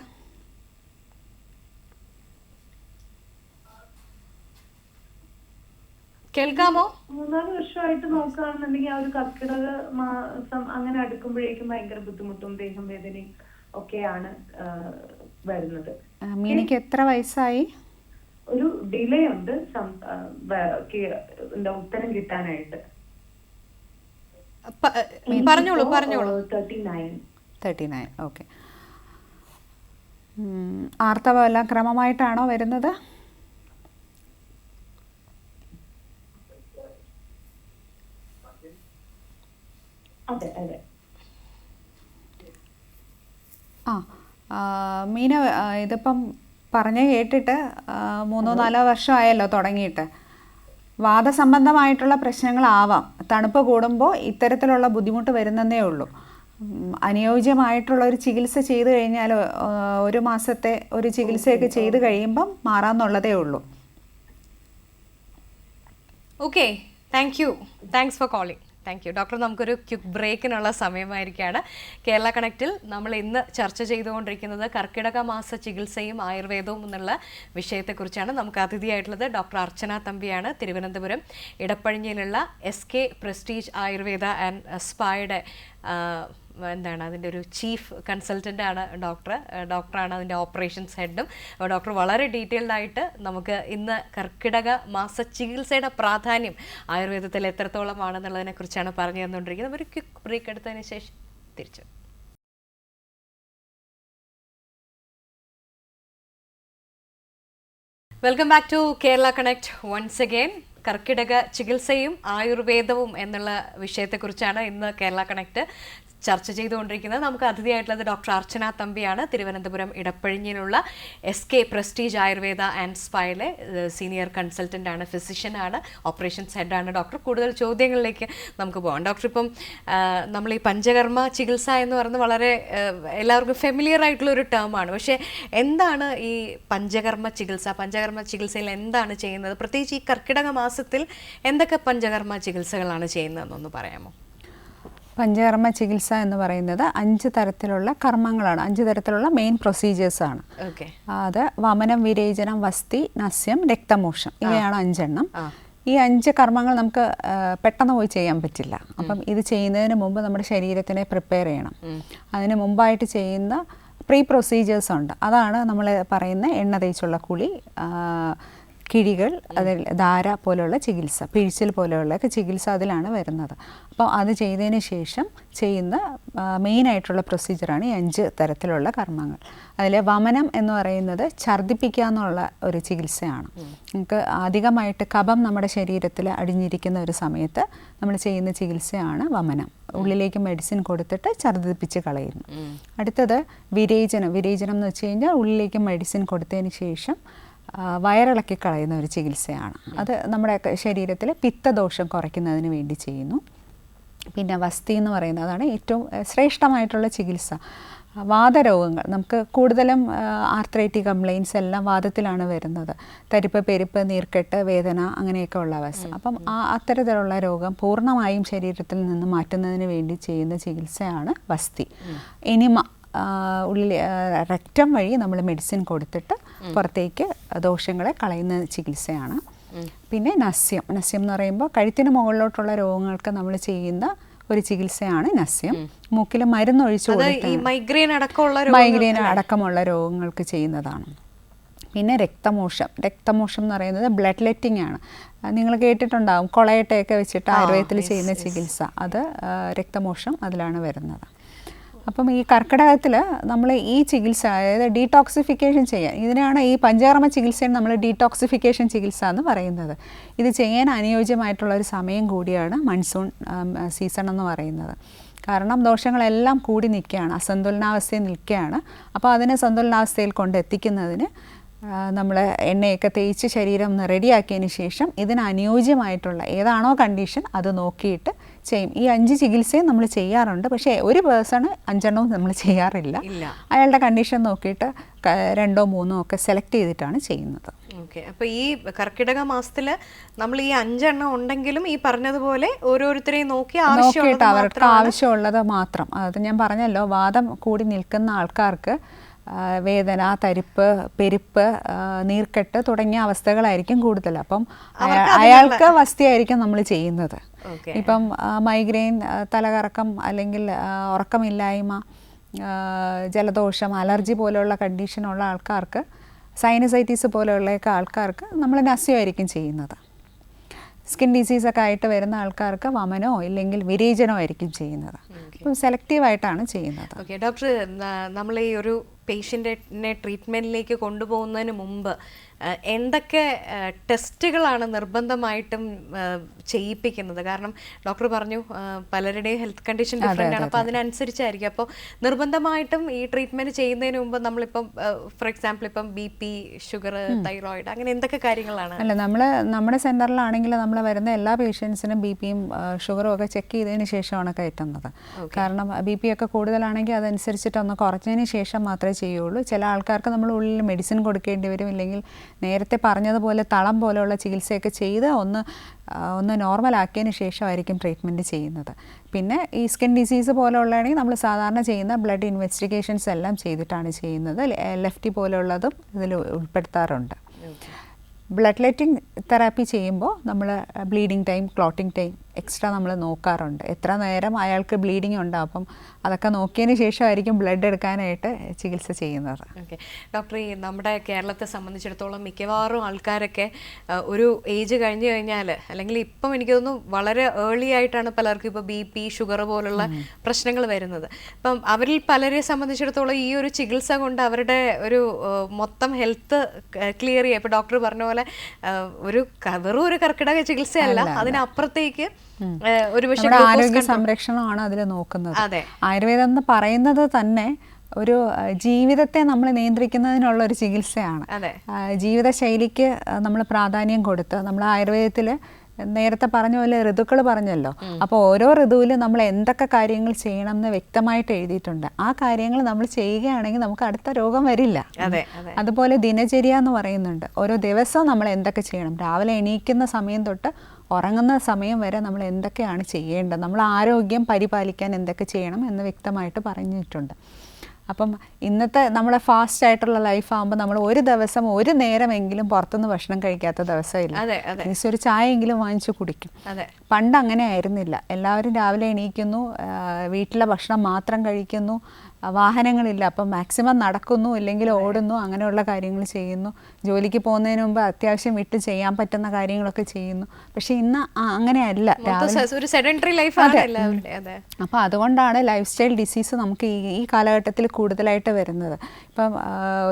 കേൾക്കാമോ? 3-4 വർഷമായിട്ട് നോക്കുകയാണെന്നുണ്ടെങ്കിൽ ആ ഒരു കർക്കിടക മാസം അങ്ങനെ അടുക്കുമ്പോഴേക്കും ഭയങ്കര ബുദ്ധിമുട്ടും ദേഹം വേദനയും ഒക്കെയാണ് വരുന്നത്. മീനിക്ക് എത്ര വയസ്സായി? ഒരു ഡിലേ ഉണ്ട് ഉത്തരം കിട്ടാനായിട്ട്. പറഞ്ഞോളൂ. 39. ഓക്കെ. ആർത്തവം എല്ലാം ക്രമമായിട്ടാണോ വരുന്നത്? മീന, ഇതിപ്പം പറഞ്ഞ് കേട്ടിട്ട് 3-4 വർഷമായല്ലോ തുടങ്ങിയിട്ട്. വാദസംബന്ധമായിട്ടുള്ള പ്രശ്നങ്ങളാവാം. തണുപ്പ് കൂടുമ്പോൾ ഇത്തരത്തിലുള്ള ബുദ്ധിമുട്ട് വരുന്നതേ ഉള്ളൂ. അനുയോജ്യമായിട്ടുള്ള ഒരു ചികിത്സ ചെയ്തു കഴിഞ്ഞാൽ 1 മാസത്തെ ഒരു ചികിത്സയൊക്കെ ചെയ്ത് കഴിയുമ്പം മാറാമെന്നുള്ളതേ ഉള്ളൂ. Okay, thanks for calling. Thank you doctor. നമുക്കൊരു ക്വിക്ക് ബ്രേക്കിനുള്ള സമയമായിരിക്കുകയാണ്. കേരള കണക്റ്റിൽ നമ്മൾ ഇന്ന് ചർച്ച ചെയ്തുകൊണ്ടിരിക്കുന്നത് കർക്കിടക മാസ ചികിത്സയും ആയുർവേദവും എന്നുള്ള വിഷയത്തെക്കുറിച്ചാണ്. നമുക്ക് അതിഥിയായിട്ടുള്ളത് ഡോക്ടർ അർച്ചന തമ്പിയാണ്. തിരുവനന്തപുരം ഇടപ്പഴിഞ്ഞിലുള്ള SK പ്രസ്റ്റീജ് ആയുർവേദ ആൻഡ് സ്പായുടെ എന്താണ് അതിൻ്റെ ഒരു ചീഫ് കൺസൾട്ടൻ്റ് ആണ് ഡോക്ടറാണ് അതിൻ്റെ ഓപ്പറേഷൻസ് ഹെഡും. അപ്പോൾ ഡോക്ടർ വളരെ ഡീറ്റെയിൽഡ് ആയിട്ട് നമുക്ക് ഇന്ന് കർക്കിടക മാസ ചികിത്സയുടെ പ്രാധാന്യം ആയുർവേദത്തിൽ എത്രത്തോളമാണെന്നുള്ളതിനെ കുറിച്ചാണ് പറഞ്ഞു തന്നുകൊണ്ടിരിക്കുന്നത്. ഒരു ക്വിക്ക് ബ്രേക്ക് എടുത്തതിന് ശേഷം തിരിച്ചു. Welcome back to Kerala connect once again. Karkidaka ചികിത്സയും ആയുർവേദവും എന്നുള്ള വിഷയത്തെക്കുറിച്ചാണ് ഇന്ന് കേരള കണക്ട് ചർച്ച ചെയ്തുകൊണ്ടിരിക്കുന്നത്. നമുക്ക് അതിഥിയായിട്ടുള്ളത് ഡോക്ടർ അർച്ചന തമ്പിയാണ്. തിരുവനന്തപുരം ഇടപ്പഴിഞ്ഞിലുള്ള SK പ്രസ്റ്റീജ് ആയുർവേദ ആൻഡ് സ്പൈയിലെ സീനിയർ കൺസൾട്ടൻ്റ് ആണ്, ഫിസിഷ്യനാണ്, ഓപ്പറേഷൻസ് ഹെഡാണ്. ഡോക്ടർ, കൂടുതൽ ചോദ്യങ്ങളിലേക്ക് നമുക്ക് പോകാം. ഡോക്ടർ, ഇപ്പം നമ്മൾ ഈ പഞ്ചകർമ്മ ചികിത്സ എന്ന് പറയുന്നത് വളരെ എല്ലാവർക്കും ഫെമിലിയർ ആയിട്ടുള്ളൊരു ടേമാണ്. പക്ഷേ എന്താണ് ഈ പഞ്ചകർമ്മ ചികിത്സയിൽ എന്താണ് ചെയ്യുന്നത്? പ്രത്യേകിച്ച് ഈ കർക്കിടക മാസത്തിൽ എന്തൊക്കെ പഞ്ചകർമ്മ ചികിത്സകളാണ് ചെയ്യുന്നതെന്നൊന്ന് പറയാമോ? പഞ്ചകർമ്മ ചികിത്സ എന്ന് പറയുന്നത് 5 തരത്തിലുള്ള കർമ്മങ്ങളാണ്, 5 തരത്തിലുള്ള മെയിൻ പ്രൊസീജിയേഴ്സാണ്. അത് വമനം, വിരേചനം, വസ്തി, നസ്യം, രക്തമോക്ഷം, ഇവയാണ് 5 എണ്ണം. ഈ 5 കർമ്മങ്ങൾ നമുക്ക് പെട്ടെന്ന് പോയി ചെയ്യാൻ പറ്റില്ല. അപ്പം ഇത് ചെയ്യുന്നതിന് മുമ്പ് നമ്മുടെ ശരീരത്തിനെ പ്രിപ്പയർ ചെയ്യണം. അതിന് മുമ്പായിട്ട് ചെയ്യുന്ന പ്രീ പ്രൊസീജിയേഴ്സ് ഉണ്ട്. അതാണ് നമ്മൾ പറയുന്ന എണ്ണ തേച്ചുള്ള കുളി, കിഴികൾ, അതിൽ ധാര പോലെയുള്ള ചികിത്സ, പിഴിച്ചിൽ പോലെയുള്ള ചികിത്സ അതിലാണ് വരുന്നത്. അപ്പോൾ അത് ചെയ്തതിന് ശേഷം ചെയ്യുന്ന മെയിനായിട്ടുള്ള പ്രൊസീജിയറാണ് ഈ 5 തരത്തിലുള്ള കർമ്മങ്ങൾ. അതിൽ വമനം എന്ന് പറയുന്നത് ഛർദ്ദിപ്പിക്കുക എന്നുള്ള ഒരു ചികിത്സയാണ്. നമുക്ക് അധികമായിട്ട് കഫം നമ്മുടെ ശരീരത്തിൽ അടിഞ്ഞിരിക്കുന്ന ഒരു സമയത്ത് നമ്മൾ ചെയ്യുന്ന ചികിത്സയാണ് വമനം. ഉള്ളിലേക്ക് മെഡിസിൻ കൊടുത്തിട്ട് ഛർദ്ദിപ്പിച്ച് കളയുന്നു. അടുത്തത് വിരേചനം. വിരേചനം എന്ന് വെച്ച് കഴിഞ്ഞാൽ ഉള്ളിലേക്ക് മെഡിസിൻ കൊടുത്തതിന് ശേഷം വയറിളക്കി കളയുന്ന ഒരു ചികിത്സയാണ്. അത് നമ്മുടെ ശരീരത്തിൽ പിത്തദോഷം കുറയ്ക്കുന്നതിന് വേണ്ടി ചെയ്യുന്നു. പിന്നെ വസ്തി എന്ന് പറയുന്നത് അതാണ് ഏറ്റവും ശ്രേഷ്ഠമായിട്ടുള്ള ചികിത്സ. വാതരോഗങ്ങൾ, നമുക്ക് കൂടുതലും ആർത്രൈറ്റിക് കംപ്ലയിൻസ് എല്ലാം വാദത്തിലാണ് വരുന്നത്. തരിപ്പ്, പെരുപ്പ്, നീർക്കെട്ട്, വേദന, അങ്ങനെയൊക്കെ ഉള്ള അവസ്ഥ. അപ്പം അത്തരത്തിലുള്ള രോഗം പൂർണ്ണമായും ശരീരത്തിൽ നിന്ന് മാറ്റുന്നതിന് വേണ്ടി ചെയ്യുന്ന ചികിത്സയാണ് വസ്തി. എനിമ, ഉള്ളിൽ രക്തം വഴി നമ്മൾ മെഡിസിൻ കൊടുത്തിട്ട് പുറത്തേക്ക് ദോഷങ്ങളെ കളയുന്ന ചികിത്സയാണ്. പിന്നെ നസ്യം. നസ്യം എന്ന് പറയുമ്പോൾ കഴുത്തിന് മുകളിലോട്ടുള്ള രോഗങ്ങൾക്ക് നമ്മൾ ചെയ്യുന്ന ഒരു ചികിത്സയാണ് നസ്യം. മൂക്കിൽ മരുന്ന് ഒഴിച്ചു കൊടുത്ത് മൈഗ്രെയിൻ അടക്കമുള്ള രോഗങ്ങൾക്ക് ചെയ്യുന്നതാണ്. പിന്നെ രക്തമോക്ഷം. രക്തമോക്ഷം എന്ന് പറയുന്നത് ബ്ലഡ് ലെറ്റിംഗ് ആണ്. നിങ്ങൾ കേട്ടിട്ടുണ്ടാകും, കൊളയട്ടയൊക്കെ വെച്ചിട്ട് ആയുർവേദത്തിൽ ചെയ്യുന്ന ചികിത്സ. അത് രക്തമോക്ഷം അതിലാണ് വരുന്നത്. അപ്പം ഈ കർക്കിടകത്തിൽ നമ്മൾ ഈ ചികിത്സ, അതായത് ഡീടോക്സിഫിക്കേഷൻ ചെയ്യാൻ, ഇതിനാണ് ഈ പഞ്ചകർമ്മ ചികിത്സയിൽ നമ്മൾ ഡീടോക്സിഫിക്കേഷൻ ചികിത്സ എന്ന് പറയുന്നത്. ഇത് ചെയ്യാൻ അനുയോജ്യമായിട്ടുള്ളൊരു സമയം കൂടിയാണ് മൺസൂൺ സീസൺ എന്ന് പറയുന്നത്. കാരണം ദോഷങ്ങളെല്ലാം കൂടി നിൽക്കുകയാണ്, അസന്തുലനാവസ്ഥയിൽ നിൽക്കുകയാണ്. അപ്പോൾ അതിനെ സന്തുലനാവസ്ഥയിൽ കൊണ്ടെത്തിക്കുന്നതിന് നമ്മൾ എണ്ണയൊക്കെ തേച്ച് ശരീരം ഒന്ന് റെഡിയാക്കിയതിന് ശേഷം ഇതിന് അനുയോജ്യമായിട്ടുള്ള ഏതാണോ കണ്ടീഷൻ അത് നോക്കിയിട്ട് ചെയ്യും. ഈ 5 ചികിത്സയും നമ്മൾ ചെയ്യാറുണ്ട്. പക്ഷേ ഒരു പേഴ്സണ് 5 എണ്ണവും നമ്മൾ ചെയ്യാറില്ല. അയാളുടെ കണ്ടീഷൻ നോക്കിയിട്ട് 2ഓ 3ഓ ഒക്കെ സെലക്ട് ചെയ്തിട്ടാണ് ചെയ്യുന്നത്. ഓക്കെ. അപ്പോൾ ഈ കർക്കിടക മാസത്തിൽ നമ്മൾ ഈ 5 എണ്ണം ഉണ്ടെങ്കിലും ഈ പറഞ്ഞതുപോലെ ഓരോരുത്തരെയും നോക്കിയിട്ട് അവർക്ക് ആവശ്യമുള്ളത് മാത്രം. അത് ഞാൻ പറഞ്ഞല്ലോ, വാദം കൂടി നിൽക്കുന്ന ആൾക്കാർക്ക് വേദന, തരിപ്പ്, പെരുപ്പ്, നീർക്കെട്ട് തുടങ്ങിയ അവസ്ഥകളായിരിക്കും കൂടുതൽ. അപ്പം അയാൾക്ക് വസ്തിയായിരിക്കും നമ്മൾ ചെയ്യുന്നത്. ഇപ്പം മൈഗ്രെയിൻ, തലകറക്കം, അല്ലെങ്കിൽ ഉറക്കമില്ലായ്മ, ജലദോഷം, അലർജി പോലെയുള്ള കണ്ടീഷനുള്ള ആൾക്കാർക്ക്, സൈനസൈറ്റീസ് പോലെയുള്ളൊക്കെ ആൾക്കാർക്ക് നമ്മൾ നസ്യമായിരിക്കും ചെയ്യുന്നത്. സ്കിൻ ഡിസീസൊക്കെ ആയിട്ട് വരുന്ന ആൾക്കാർക്ക് വമനോ ഇല്ലെങ്കിൽ വിരേചനോ ആയിരിക്കും ചെയ്യുന്നത്. അപ്പം സെലക്റ്റീവായിട്ടാണ് ചെയ്യുന്നത്. ഓക്കെ ഡോക്ടർ, നമ്മൾ ഈ ഒരു പേഷ്യൻറ്റിനെ ട്രീറ്റ്മെൻറ്റിലേക്ക് കൊണ്ടുപോകുന്നതിന് മുമ്പ് എന്തൊക്കെ ടെസ്റ്റുകളാണ് നിർബന്ധമായിട്ടും ചെയ്യിപ്പിക്കുന്നത്? കാരണം ഡോക്ടർ പറഞ്ഞു പലരുടെയും ഹെൽത്ത് കണ്ടീഷൻ ഡിഫറെൻ്റ് ആണ്, അപ്പോൾ അതിനനുസരിച്ചായിരിക്കും. അപ്പോൾ നിർബന്ധമായിട്ടും ഈ ട്രീറ്റ്മെൻറ്റ് ചെയ്യുന്നതിന് മുമ്പ് നമ്മളിപ്പം ഫോർ എക്സാമ്പിൾ ഇപ്പം BP, ഷുഗർ, തൈറോയിഡ്, അങ്ങനെ എന്തൊക്കെ കാര്യങ്ങളാണ്? അല്ല, നമ്മുടെ സെൻറ്ററിലാണെങ്കിൽ നമ്മൾ വരുന്ന എല്ലാ പേഷ്യൻസിനും BPയും ഷുഗറും ഒക്കെ ചെക്ക് ചെയ്തതിന് ശേഷമാണ് കയറ്റുന്നത്. കാരണം BP ഒക്കെ കൂടുതലാണെങ്കിൽ അതനുസരിച്ചിട്ട് ഒന്ന് കുറച്ചതിന് ശേഷം മാത്രമേ ചെയ്യുള്ളൂ. ചില ആൾക്കാർക്ക് നമ്മൾ ഉള്ളിൽ മെഡിസിൻ കൊടുക്കേണ്ടി വരും, ഇല്ലെങ്കിൽ നേരത്തെ പറഞ്ഞതുപോലെ തളം പോലെയുള്ള ചികിത്സയൊക്കെ ചെയ്ത് ഒന്ന് നോർമലാക്കിയതിന് ശേഷമായിരിക്കും ട്രീറ്റ്മെൻറ്റ് ചെയ്യുന്നത്. പിന്നെ ഈ സ്കിൻ ഡിസീസ് പോലെയുള്ളതാണെങ്കിൽ നമ്മൾ സാധാരണ ചെയ്യുന്ന ബ്ലഡ് ഇൻവെസ്റ്റിഗേഷൻസ് എല്ലാം ചെയ്തിട്ടാണ് ചെയ്യുന്നത്. LFT പോലെയുള്ളതും ഇതിൽ ഉൾപ്പെടുത്താറുണ്ട്. ബ്ലഡ് ലെറ്റിംഗ് തെറാപ്പി ചെയ്യുമ്പോൾ നമ്മൾ bleeding time, clotting time extra നമ്മൾ നോക്കാറുണ്ട്. എത്ര നേരം അയാൾക്ക് ബ്ലീഡിങ് ഉണ്ടാവും, അപ്പം അതൊക്കെ നോക്കിയതിന് ശേഷമായിരിക്കും ബ്ലഡ് എടുക്കാനായിട്ട് ചികിത്സ ചെയ്യുന്നത്. ഓക്കെ ഡോക്ടർ, ഈ നമ്മുടെ കേരളത്തെ സംബന്ധിച്ചിടത്തോളം മിക്കവാറും ആൾക്കാരൊക്കെ ഒരു ഏജ് കഴിഞ്ഞു കഴിഞ്ഞാൽ, അല്ലെങ്കിൽ ഇപ്പം എനിക്ക് തോന്നുന്നു വളരെ ഏർലി ആയിട്ടാണ് പലർക്കും ഇപ്പോൾ BP, ഷുഗർ പോലുള്ള പ്രശ്നങ്ങൾ വരുന്നത്. അപ്പം അവരിൽ പലരെ സംബന്ധിച്ചിടത്തോളം ഈ ഒരു ചികിത്സ കൊണ്ട് അവരുടെ ഒരു മൊത്തം ഹെൽത്ത് ക്ലിയർ ചെയ്യുക. ഇപ്പോൾ ഡോക്ടർ പറഞ്ഞ പോലെ വെറും ഒരു കർക്കിടക ചികിത്സയല്ല, അതിനപ്പുറത്തേക്ക് ആരോഗ്യ സംരക്ഷണമാണ് അതിൽ നോക്കുന്നത്. ആയുർവേദം എന്ന് പറയുന്നത് തന്നെ ഒരു ജീവിതത്തെ നമ്മൾ നിയന്ത്രിക്കുന്നതിനുള്ള ഒരു ചികിത്സയാണ്. ജീവിതശൈലിക്ക് നമ്മൾ പ്രാധാന്യം കൊടുത്ത്, നമ്മൾ ആയുർവേദത്തിൽ നേരത്തെ പറഞ്ഞ പോലെ ഋതുക്കൾ പറഞ്ഞല്ലോ, അപ്പോൾ ഓരോ ഋതുവിലും നമ്മൾ എന്തൊക്കെ കാര്യങ്ങൾ ചെയ്യണം എന്ന് വ്യക്തമായിട്ട് എഴുതിയിട്ടുണ്ട്. ആ കാര്യങ്ങൾ നമ്മൾ ചെയ്യുകയാണെങ്കിൽ നമുക്ക് അടുത്ത രോഗം വരില്ല. അതുപോലെ ദിനചര്യ എന്ന് പറയുന്നുണ്ട്. ഓരോ ദിവസവും നമ്മൾ എന്തൊക്കെ ചെയ്യണം, രാവിലെ എണീക്കുന്ന സമയം തൊട്ട് ഉറങ്ങുന്ന സമയം വരെ നമ്മൾ എന്തൊക്കെയാണ് ചെയ്യേണ്ടത്, നമ്മൾ ആരോഗ്യം പരിപാലിക്കാൻ എന്തൊക്കെ ചെയ്യണം എന്ന് വ്യക്തമായിട്ട് പറഞ്ഞിട്ടുണ്ട്. അപ്പം ഇന്നത്തെ നമ്മളെ ഫാസ്റ്റ് ആയിട്ടുള്ള ലൈഫാകുമ്പോൾ നമ്മൾ ഒരു ദിവസം ഒരു നേരമെങ്കിലും പുറത്തുനിന്ന് ഭക്ഷണം കഴിക്കാത്ത ദിവസമില്ല. ഒരു ചായയെങ്കിലും വാങ്ങിച്ചു കുടിക്കും. പണ്ട് അങ്ങനെ ആയിരുന്നില്ല. എല്ലാവരും രാവിലെ എണീക്കുന്നു, വീട്ടിലെ ഭക്ഷണം മാത്രം കഴിക്കുന്നു, വാഹനങ്ങളില്ല, അപ്പം മാക്സിമം നടക്കുന്നു, ഇല്ലെങ്കിൽ ഓടുന്നു, അങ്ങനെയുള്ള കാര്യങ്ങൾ ചെയ്യുന്നു. ജോലിക്ക് പോകുന്നതിന് മുമ്പ് അത്യാവശ്യം വിട്ട് ചെയ്യാൻ പറ്റുന്ന കാര്യങ്ങളൊക്കെ ചെയ്യുന്നു. പക്ഷെ ഇന്ന് അങ്ങനെയല്ല. അപ്പം അതുകൊണ്ടാണ് ലൈഫ് സ്റ്റൈൽ ഡിസീസ് നമുക്ക് ഈ കാലഘട്ടത്തിൽ കൂടുതലായിട്ട് വരുന്നത്. ഇപ്പം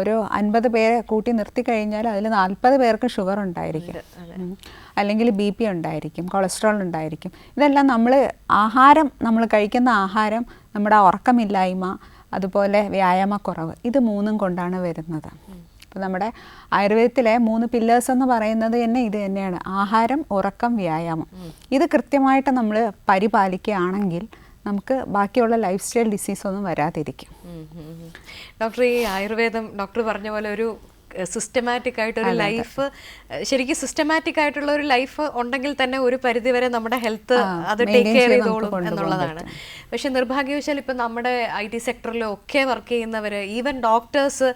ഒരു 50 പേരെ കൂട്ടി നിർത്തി കഴിഞ്ഞാൽ അതിൽ 40 പേർക്ക് ഷുഗർ ഉണ്ടായിരിക്കും, അല്ലെങ്കിൽ BP ഉണ്ടായിരിക്കും, കൊളസ്ട്രോൾ ഉണ്ടായിരിക്കും. ഇതെല്ലാം നമ്മൾ കഴിക്കുന്ന ആഹാരം, നമ്മുടെ ഉറക്കമില്ലായ്മ, അതുപോലെ വ്യായാമക്കുറവ്, ഇത് 3 കൊണ്ടാണ് വരുന്നത്. അപ്പോൾ നമ്മുടെ ആയുർവേദത്തിലെ 3 പില്ലേഴ്സ് എന്ന് പറയുന്നത് തന്നെ ഇത് തന്നെയാണ്: ആഹാരം, ഉറക്കം, വ്യായാമം. ഇത് കൃത്യമായിട്ട് നമ്മൾ പരിപാലിക്കുകയാണെങ്കിൽ നമുക്ക് ബാക്കിയുള്ള ലൈഫ് സ്റ്റൈൽ ഡിസീസ് ഒന്നും വരാതിരിക്കും. ഡോക്ടർ, ഈ ആയുർവേദം ഡോക്ടർ പറഞ്ഞ പോലെ ഒരു സിസ്റ്റമാറ്റിക് ആയിട്ടൊരു ലൈഫ്, ശരിക്കും സിസ്റ്റമാറ്റിക് ആയിട്ടുള്ള ഒരു ലൈഫ് ഉണ്ടെങ്കിൽ തന്നെ ഒരു പരിധിവരെ നമ്മുടെ ഹെൽത്ത് അത് ടേക്ക് കെയർ ചെയ്തോളും എന്നുള്ളതാണ്. പക്ഷെ നിർഭാഗ്യവശാൽ ഇപ്പം നമ്മുടെ IT സെക്ടറിലൊക്കെ വർക്ക് ചെയ്യുന്നവർ, ഈവൻ ഡോക്ടേഴ്സ്,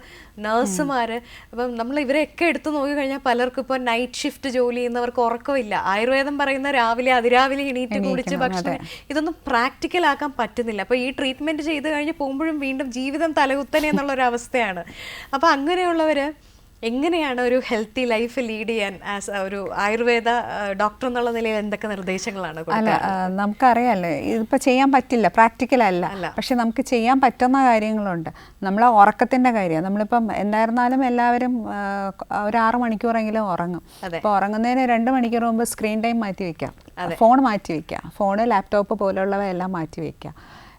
നഴ്സുമാർ, അപ്പം നമ്മൾ ഇവരെയൊക്കെ എടുത്തു നോക്കിക്കഴിഞ്ഞാൽ പലർക്കും ഇപ്പോൾ നൈറ്റ് ഷിഫ്റ്റ് ജോലി ചെയ്യുന്നവർക്ക് ഉറക്കമില്ല. ആയുർവേദം പറയുന്ന രാവിലെ അതിരാവിലെ എണീറ്റ് കുടിച്ച് ഭക്ഷണം, ഇതൊന്നും പ്രാക്ടിക്കൽ ആക്കാൻ പറ്റുന്നില്ല. അപ്പോൾ ഈ ട്രീറ്റ്മെൻറ്റ് ചെയ്ത് കഴിഞ്ഞ് പോകുമ്പോഴും വീണ്ടും ജീവിതം തലകുത്തനെ എന്നുള്ളൊരവസ്ഥയാണ്. അപ്പോൾ അങ്ങനെയുള്ളവർ എങ്ങനെയാണ് ഒരു ഹെൽത്തി ലൈഫ് ലീഡ് ചെയ്യാൻ ആസ് ഒരു ആയുർവേദ ഡോക്ടർ എന്നുള്ള നിലയിൽ എന്തൊക്കെ നിർദ്ദേശങ്ങളാണ്? നമുക്കറിയാമല്ലോ, ഇതിപ്പോൾ ചെയ്യാൻ പറ്റില്ല, പ്രാക്ടിക്കൽ അല്ല. പക്ഷെ നമുക്ക് ചെയ്യാൻ പറ്റുന്ന കാര്യങ്ങളുണ്ട്. നമ്മളെ ഉറക്കത്തിൻ്റെ കാര്യം, നമ്മളിപ്പം എന്തായിരുന്നാലും എല്ലാവരും ഒരു 6 മണിക്കൂറെങ്കിലും ഉറങ്ങും. അപ്പോൾ ഉറങ്ങുന്നതിന് 2 മണിക്കൂർ മുമ്പ് സ്ക്രീൻ ടൈം മാറ്റി വയ്ക്കാം, ഫോൺ മാറ്റി വയ്ക്കാം, ഫോണ്, ലാപ്ടോപ്പ് പോലുള്ളവയെല്ലാം മാറ്റി വയ്ക്കാം.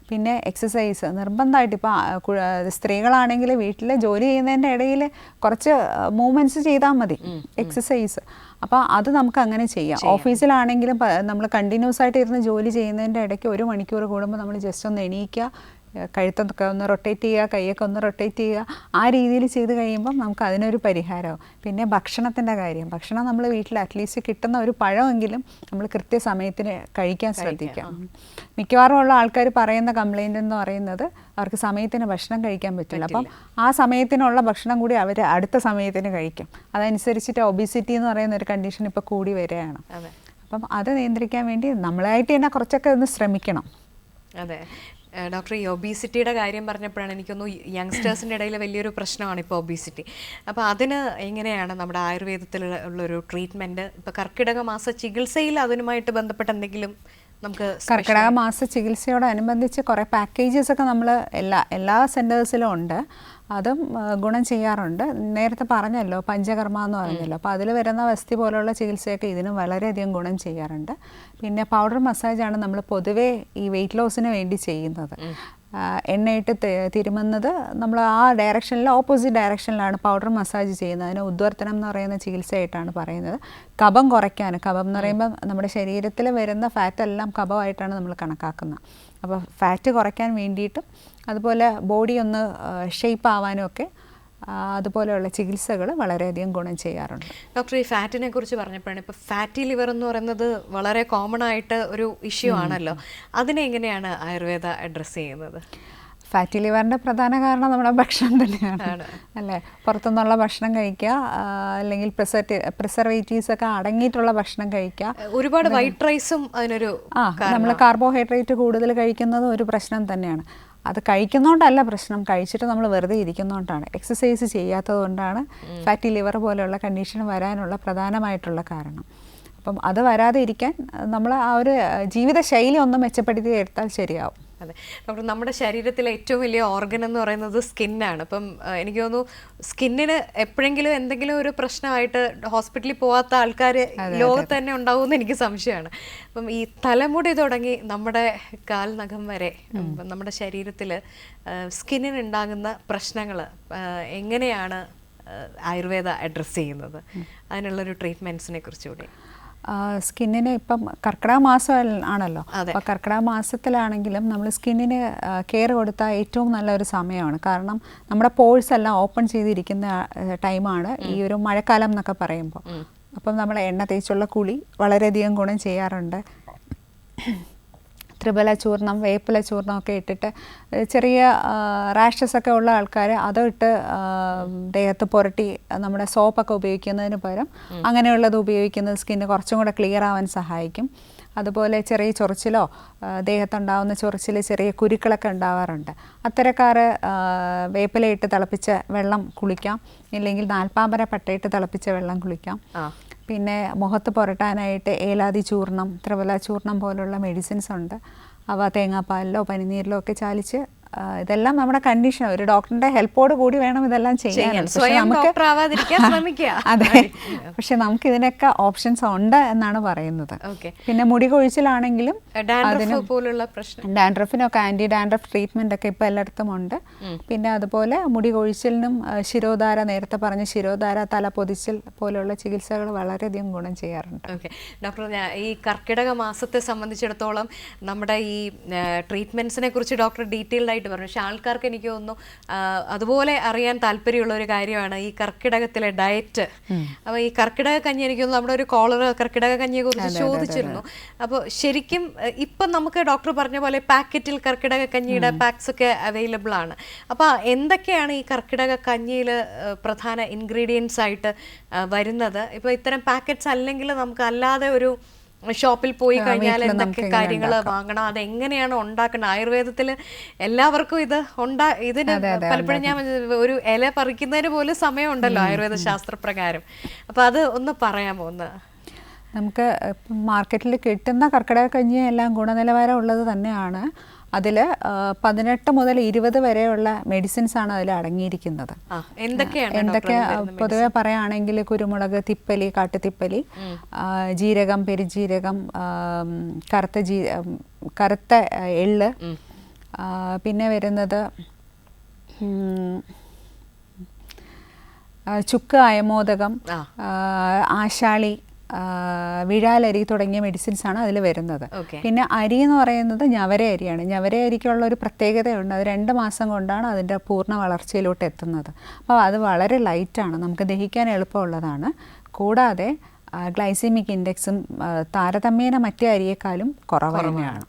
പിന്നെ എക്സസൈസ് നിർബന്ധമായിട്ട്. ഇപ്പോൾ സ്ത്രീകളാണെങ്കിൽ വീട്ടിൽ ജോലി ചെയ്യുന്നതിൻ്റെ ഇടയിൽ കുറച്ച് മൂവ്മെൻറ്റ്സ് ചെയ്താൽ മതി, എക്സസൈസ്. അപ്പോൾ അത് നമുക്ക് അങ്ങനെ ചെയ്യാം. ഓഫീസിലാണെങ്കിലും നമ്മൾ കണ്ടിന്യൂസ് ആയിട്ട് ഇരുന്ന് ജോലി ചെയ്യുന്നതിൻ്റെ ഇടയ്ക്ക് 1 മണിക്കൂർ കൂടുമ്പോൾ നമ്മൾ ജസ്റ്റ് ഒന്ന് എണീക്കുക, കഴുത്തൊക്കെ ഒന്ന് റൊട്ടേറ്റ് ചെയ്യുക, കൈയൊക്കെ ഒന്ന് റൊട്ടേറ്റ് ചെയ്യുക. ആ രീതിയിൽ ചെയ്ത് കഴിയുമ്പം നമുക്ക് അതിനൊരു പരിഹാരമാവും. പിന്നെ ഭക്ഷണത്തിൻ്റെ കാര്യം, ഭക്ഷണം നമ്മൾ വീട്ടിൽ അറ്റ്ലീസ്റ്റ് കിട്ടുന്ന ഒരു പഴമെങ്കിലും നമ്മൾ കൃത്യസമയത്തിന് കഴിക്കാൻ ശ്രദ്ധിക്കാം. മിക്കവാറും ഉള്ള ആൾക്കാർ പറയുന്ന കംപ്ലൈൻ്റ് എന്ന് പറയുന്നത് അവർക്ക് സമയത്തിന് ഭക്ഷണം കഴിക്കാൻ പറ്റില്ല. അപ്പം ആ സമയത്തിനുള്ള ഭക്ഷണം കൂടി അവർ അടുത്ത സമയത്തിന് കഴിക്കും. അതനുസരിച്ചിട്ട് ഒബിസിറ്റി എന്ന് പറയുന്ന ഒരു കണ്ടീഷൻ ഇപ്പോൾ കൂടി വരികയാണ്. അപ്പം അത് നിയന്ത്രിക്കാൻ വേണ്ടി നമ്മളായിട്ട് തന്നെ കുറച്ചൊക്കെ ഒന്ന് ശ്രമിക്കണം. അതെ ഡോക്ടർ, ഈ ഒബീസിറ്റിയുടെ കാര്യം പറഞ്ഞപ്പോഴാണ് എനിക്കൊന്ന് യങ്സ്റ്റേഴ്സിൻ്റെ ഇടയിൽ വലിയൊരു പ്രശ്നമാണ് ഇപ്പോൾ ഒബീസിറ്റി. അപ്പോൾ അതിന് എങ്ങനെയാണ് നമ്മുടെ ആയുർവേദത്തിലുള്ളൊരു ട്രീറ്റ്മെൻറ്റ്? ഇപ്പോൾ കർക്കിടക മാസ ചികിത്സയിൽ അതിനുമായിട്ട് ബന്ധപ്പെട്ട എന്തെങ്കിലും നമുക്ക്? കർക്കിടക മാസ ചികിത്സയോടനുബന്ധിച്ച് കുറേ പാക്കേജസ് ഒക്കെ നമ്മൾ എല്ലാ സെൻറ്റേഴ്സിലും ഉണ്ട്. അതും ഗുണം ചെയ്യാറുണ്ട്. നേരത്തെ പറഞ്ഞല്ലോ, പഞ്ചകർമ്മ എന്ന് പറഞ്ഞല്ലോ, അപ്പോൾ അതിൽ വരുന്ന വസ്തി പോലുള്ള ചികിത്സയൊക്കെ ഇതിനും വളരെയധികം ഗുണം ചെയ്യാറുണ്ട്. പിന്നെ പൗഡർ മസാജാണ് നമ്മൾ പൊതുവേ ഈ വെയിറ്റ് ലോസിന് വേണ്ടി ചെയ്യുന്നത്. എണ്ണയിട്ട് തിരുമുന്നത് നമ്മൾ ആ ഡയറക്ഷനിൽ, ഓപ്പോസിറ്റ് ഡയറക്ഷനിലാണ് പൗഡർ മസാജ് ചെയ്യുന്നത്. അതിന് ഉദ്വർത്തനം എന്ന് പറയുന്ന ചികിത്സയായിട്ടാണ് പറയുന്നത്. കഫം കുറയ്ക്കാൻ, കഫം എന്ന് പറയുമ്പോൾ നമ്മുടെ ശരീരത്തിൽ വരുന്ന ഫാറ്റെല്ലാം കഫമായിട്ടാണ് നമ്മൾ കണക്കാക്കുന്നത്. അപ്പോൾ ഫാറ്റ് കുറയ്ക്കാൻ വേണ്ടിയിട്ടും അതുപോലെ ബോഡി ഒന്ന് ഷേപ്പ് ആവാനും ഒക്കെ അതുപോലെയുള്ള ചികിത്സകൾ വളരെയധികം ഗുണം ചെയ്യാറുണ്ട്. ഡോക്ടർ, ഈ ഫാറ്റിനെ കുറിച്ച് പറഞ്ഞപ്പോഴാണ്, ഇപ്പോൾ ഫാറ്റി ലിവർ എന്ന് പറയുന്നത് വളരെ കോമൺ ആയിട്ട് ഒരു ഇഷ്യൂ ആണല്ലോ, അതിനെ എങ്ങനെയാണ് ആയുർവേദ അഡ്രസ്സ് ചെയ്യുന്നത്? ഫാറ്റി ലിവറിൻ്റെ പ്രധാന കാരണം നമ്മുടെ ഭക്ഷണം തന്നെയാണ് അല്ലേ. പുറത്തുനിന്നുള്ള ഭക്ഷണം കഴിക്കുക, അല്ലെങ്കിൽ പ്രിസർവേറ്റീവ്സ് ഒക്കെ അടങ്ങിയിട്ടുള്ള ഭക്ഷണം കഴിക്കുക. ഒരുപാട് വൈറ്റ് റൈസും അതിനൊരു നമ്മൾ കാർബോഹൈഡ്രേറ്റ് കൂടുതൽ കഴിക്കുന്നത് ഒരു പ്രശ്നം തന്നെയാണ്. അത് കഴിക്കുന്നതുകൊണ്ടല്ല പ്രശ്നം, കഴിച്ചിട്ട് നമ്മൾ വെറുതെ ഇരിക്കുന്നതുകൊണ്ടാണ്, എക്സസൈസ് ചെയ്യാത്തത് കൊണ്ടാണ് ഫാറ്റി ലിവർ പോലെയുള്ള കണ്ടീഷൻ വരാനുള്ള പ്രധാനമായിട്ടുള്ള കാരണം. അപ്പം അത് വരാതെ ഇരിക്കാൻ നമ്മൾ ആ ഒരു ജീവിതശൈലി ഒന്ന് മെച്ചപ്പെടുത്തി എടുത്താൽ ശരിയാവും. അതെ ഡോക്ടർ, നമ്മുടെ ശരീരത്തിലെ ഏറ്റവും വലിയ ഓർഗൻ എന്ന് പറയുന്നത് സ്കിന്നാണ്. അപ്പം എനിക്ക് തോന്നുന്നു സ്കിന്നിന് എപ്പോഴെങ്കിലും എന്തെങ്കിലും ഒരു പ്രശ്നമായിട്ട് ഹോസ്പിറ്റലിൽ പോകാത്ത ആൾക്കാർ ലോകത്ത് തന്നെ ഉണ്ടാവുമെന്ന് എനിക്ക് സംശയമാണ്. അപ്പം ഈ തലമുടി തുടങ്ങി നമ്മുടെ കാൽ നഖം വരെ നമ്മുടെ ശരീരത്തിൽ സ്കിന്നിന് ഉണ്ടാകുന്ന പ്രശ്നങ്ങൾ എങ്ങനെയാണ് ആയുർവേദ അഡ്രസ്സ് ചെയ്യുന്നത്? അതിനുള്ളൊരു ട്രീറ്റ്മെൻറ്റ്സിനെ കുറിച്ചുകൂടി. സ്കിന്നിന് ഇപ്പം കർക്കിടക മാസം ആണല്ലോ, അപ്പോൾ കർക്കിടക മാസത്തിലാണെങ്കിലും നമ്മൾ സ്കിന്നിന് കെയർ കൊടുത്താൽ ഏറ്റവും നല്ലൊരു സമയമാണ്. കാരണം നമ്മുടെ പോഴ്സ് എല്ലാം ഓപ്പൺ ചെയ്തിരിക്കുന്ന ടൈമാണ് ഈ ഒരു മഴക്കാലം എന്നൊക്കെ പറയുമ്പോൾ. അപ്പം നമ്മൾ എണ്ണ തേച്ചുള്ള കുളി വളരെയധികം ഗുണം ചെയ്യാറുണ്ട്. ത്രിഫല ചൂർണം, വേപ്പില ചൂർണം ഒക്കെ ഇട്ടിട്ട് ചെറിയ റാഷസ് ഒക്കെ ഉള്ള ആൾക്കാർ അതിട്ട് ദേഹത്ത് പുരട്ടി നമ്മുടെ സോപ്പൊക്കെ ഉപയോഗിക്കുന്നതിന് പകരം അങ്ങനെയുള്ളത് ഉപയോഗിക്കുന്നത് സ്കിന്ന് കുറച്ചും കൂടെ ക്ലിയർ ആവാൻ സഹായിക്കും. അതുപോലെ ചെറിയ ചൊറിച്ചിലോ ദേഹത്തുണ്ടാവുന്ന ചൊറിച്ചിൽ ചെറിയ കുരുക്കളൊക്കെ ഉണ്ടാവാറുണ്ട്. അത്തരക്കാർ വേപ്പിലയിട്ട് തിളപ്പിച്ച വെള്ളം കുളിക്കാം, ഇല്ലെങ്കിൽ നാൽപ്പാമര പട്ടയിട്ട് തിളപ്പിച്ച വെള്ളം കുളിക്കാം. പിന്നെ മുഖത്ത് പുരട്ടാനായിട്ട് ഏലാതി ചൂർണം, ത്രിഫല ചൂർണം പോലുള്ള മെഡിസിൻസ് ഉണ്ട്. അവ തേങ്ങാപ്പാലിലോ പനിനീരിലോ ഒക്കെ ചാലിച്ച്, ഇതെല്ലാം നമ്മുടെ കണ്ടീഷൻ, ഒരു ഡോക്ടറിന്റെ ഹെൽപ്പോട് കൂടി വേണം ഇതെല്ലാം ചെയ്യാൻ. അതെ, പക്ഷെ നമുക്ക് ഇതിനൊക്കെ ഓപ്ഷൻസ് ഉണ്ട് എന്നാണ് പറയുന്നത്. പിന്നെ മുടി കൊഴിച്ചിലാണെങ്കിലും ഡാൻഡ്രഫിനൊക്കെ ആന്റി ഡാൻഡ്രഫ് ട്രീറ്റ്മെന്റ് ഒക്കെ ഇപ്പൊ എല്ലായിടത്തും ഉണ്ട്. പിന്നെ അതുപോലെ മുടി കൊഴിച്ചിലിനും ശിരോധാര, നേരത്തെ പറഞ്ഞ ശിരോധാര, തല പൊതിച്ചിൽ പോലുള്ള ചികിത്സകൾ വളരെയധികം ഗുണം ചെയ്യാറുണ്ട്. ഡോക്ടർ, ഈ കർക്കിടക മാസത്തെ സംബന്ധിച്ചിടത്തോളം നമ്മുടെ ഈ ട്രീറ്റ്മെന്റ്സിനെ കുറിച്ച് ഡോക്ടർ ഡീറ്റെയിൽഡ് ആയിട്ട് പറഞ്ഞു. പക്ഷെ ആൾക്കാർക്ക് എനിക്ക് തോന്നുന്നു അതുപോലെ അറിയാൻ താല്പര്യമുള്ള ഒരു കാര്യമാണ് ഈ കർക്കിടകത്തിലെ ഡയറ്റ്. അപ്പോൾ ഈ കർക്കിടക കഞ്ഞി, എനിക്ക് തോന്നുന്നു നമ്മുടെ ഒരു കോളർ കർക്കിടക കഞ്ഞിയെ കുറിച്ച് ചോദിച്ചിരുന്നു. അപ്പോൾ ശരിക്കും ഇപ്പം നമുക്ക് ഡോക്ടർ പറഞ്ഞ പോലെ പാക്കറ്റിൽ കർക്കിടക കഞ്ഞിയുടെ പാക്സ് ഒക്കെ അവൈലബിൾ ആണ്. അപ്പോൾ എന്തൊക്കെയാണ് ഈ കർക്കിടക കഞ്ഞിയിൽ പ്രധാന ഇൻഗ്രീഡിയൻസ് ആയിട്ട് വരുന്നത്? ഇപ്പോൾ ഇത്തരം പാക്കറ്റ്സ് അല്ലെങ്കിൽ നമുക്ക് അല്ലാതെ ഒരു ഷോപ്പിൽ പോയി കഴിഞ്ഞാൽ എന്തൊക്കെ കാര്യങ്ങൾ വാങ്ങണം, അതെങ്ങനെയാണ് ഉണ്ടാക്കണം? ആയുർവേദത്തിൽ എല്ലാവർക്കും ഇതിന് പലപ്പോഴും ഞാൻ ഒരു ഇല പറിക്കുന്നതിന് പോലും സമയമുണ്ടല്ലോ ആയുർവേദ ശാസ്ത്രപ്രകാരം. അപ്പോൾ അത് ഒന്ന് പറയാമോ? നമുക്ക് മാർക്കറ്റിൽ കിട്ടുന്ന കർക്കിടക കഞ്ഞി എല്ലാം ഗുണനിലവാരം ഉള്ളത് തന്നെയാണ്. അതിൽ 18 മുതൽ 20 വരെയുള്ള മെഡിസിൻസ് ആണ് അതിൽ അടങ്ങിയിരിക്കുന്നത്. എന്തൊക്കെ പൊതുവെ പറയുകയാണെങ്കിൽ കുരുമുളക്, തിപ്പലി, കാട്ടുതിപ്പലി, ജീരകം, പെരുജീരകം, കറുത്ത എള്ള്, പിന്നെ വരുന്നത് ചുക്ക്, അയമോദകം, ആശാളി, വിഴാലരി തുടങ്ങിയ മെഡിസിൻസ് ആണ് അതിൽ വരുന്നത്. പിന്നെ അരി എന്ന് പറയുന്നത് ഞവര അരിയാണ്. ഞവര അരിക്കുള്ള ഒരു പ്രത്യേകതയുണ്ട്, അത് 2 മാസം കൊണ്ടാണ് അതിൻ്റെ പൂർണ്ണ വളർച്ചയിലോട്ട് എത്തുന്നത്. അപ്പോൾ അത് വളരെ ലൈറ്റാണ്, നമുക്ക് ദഹിക്കാൻ എളുപ്പമുള്ളതാണ്. കൂടാതെ ഗ്ലൈസീമിക് ഇൻഡെക്സും താരതമ്യേന മറ്റേ അരിയേക്കാളും കുറവ് തന്നെയാണ്.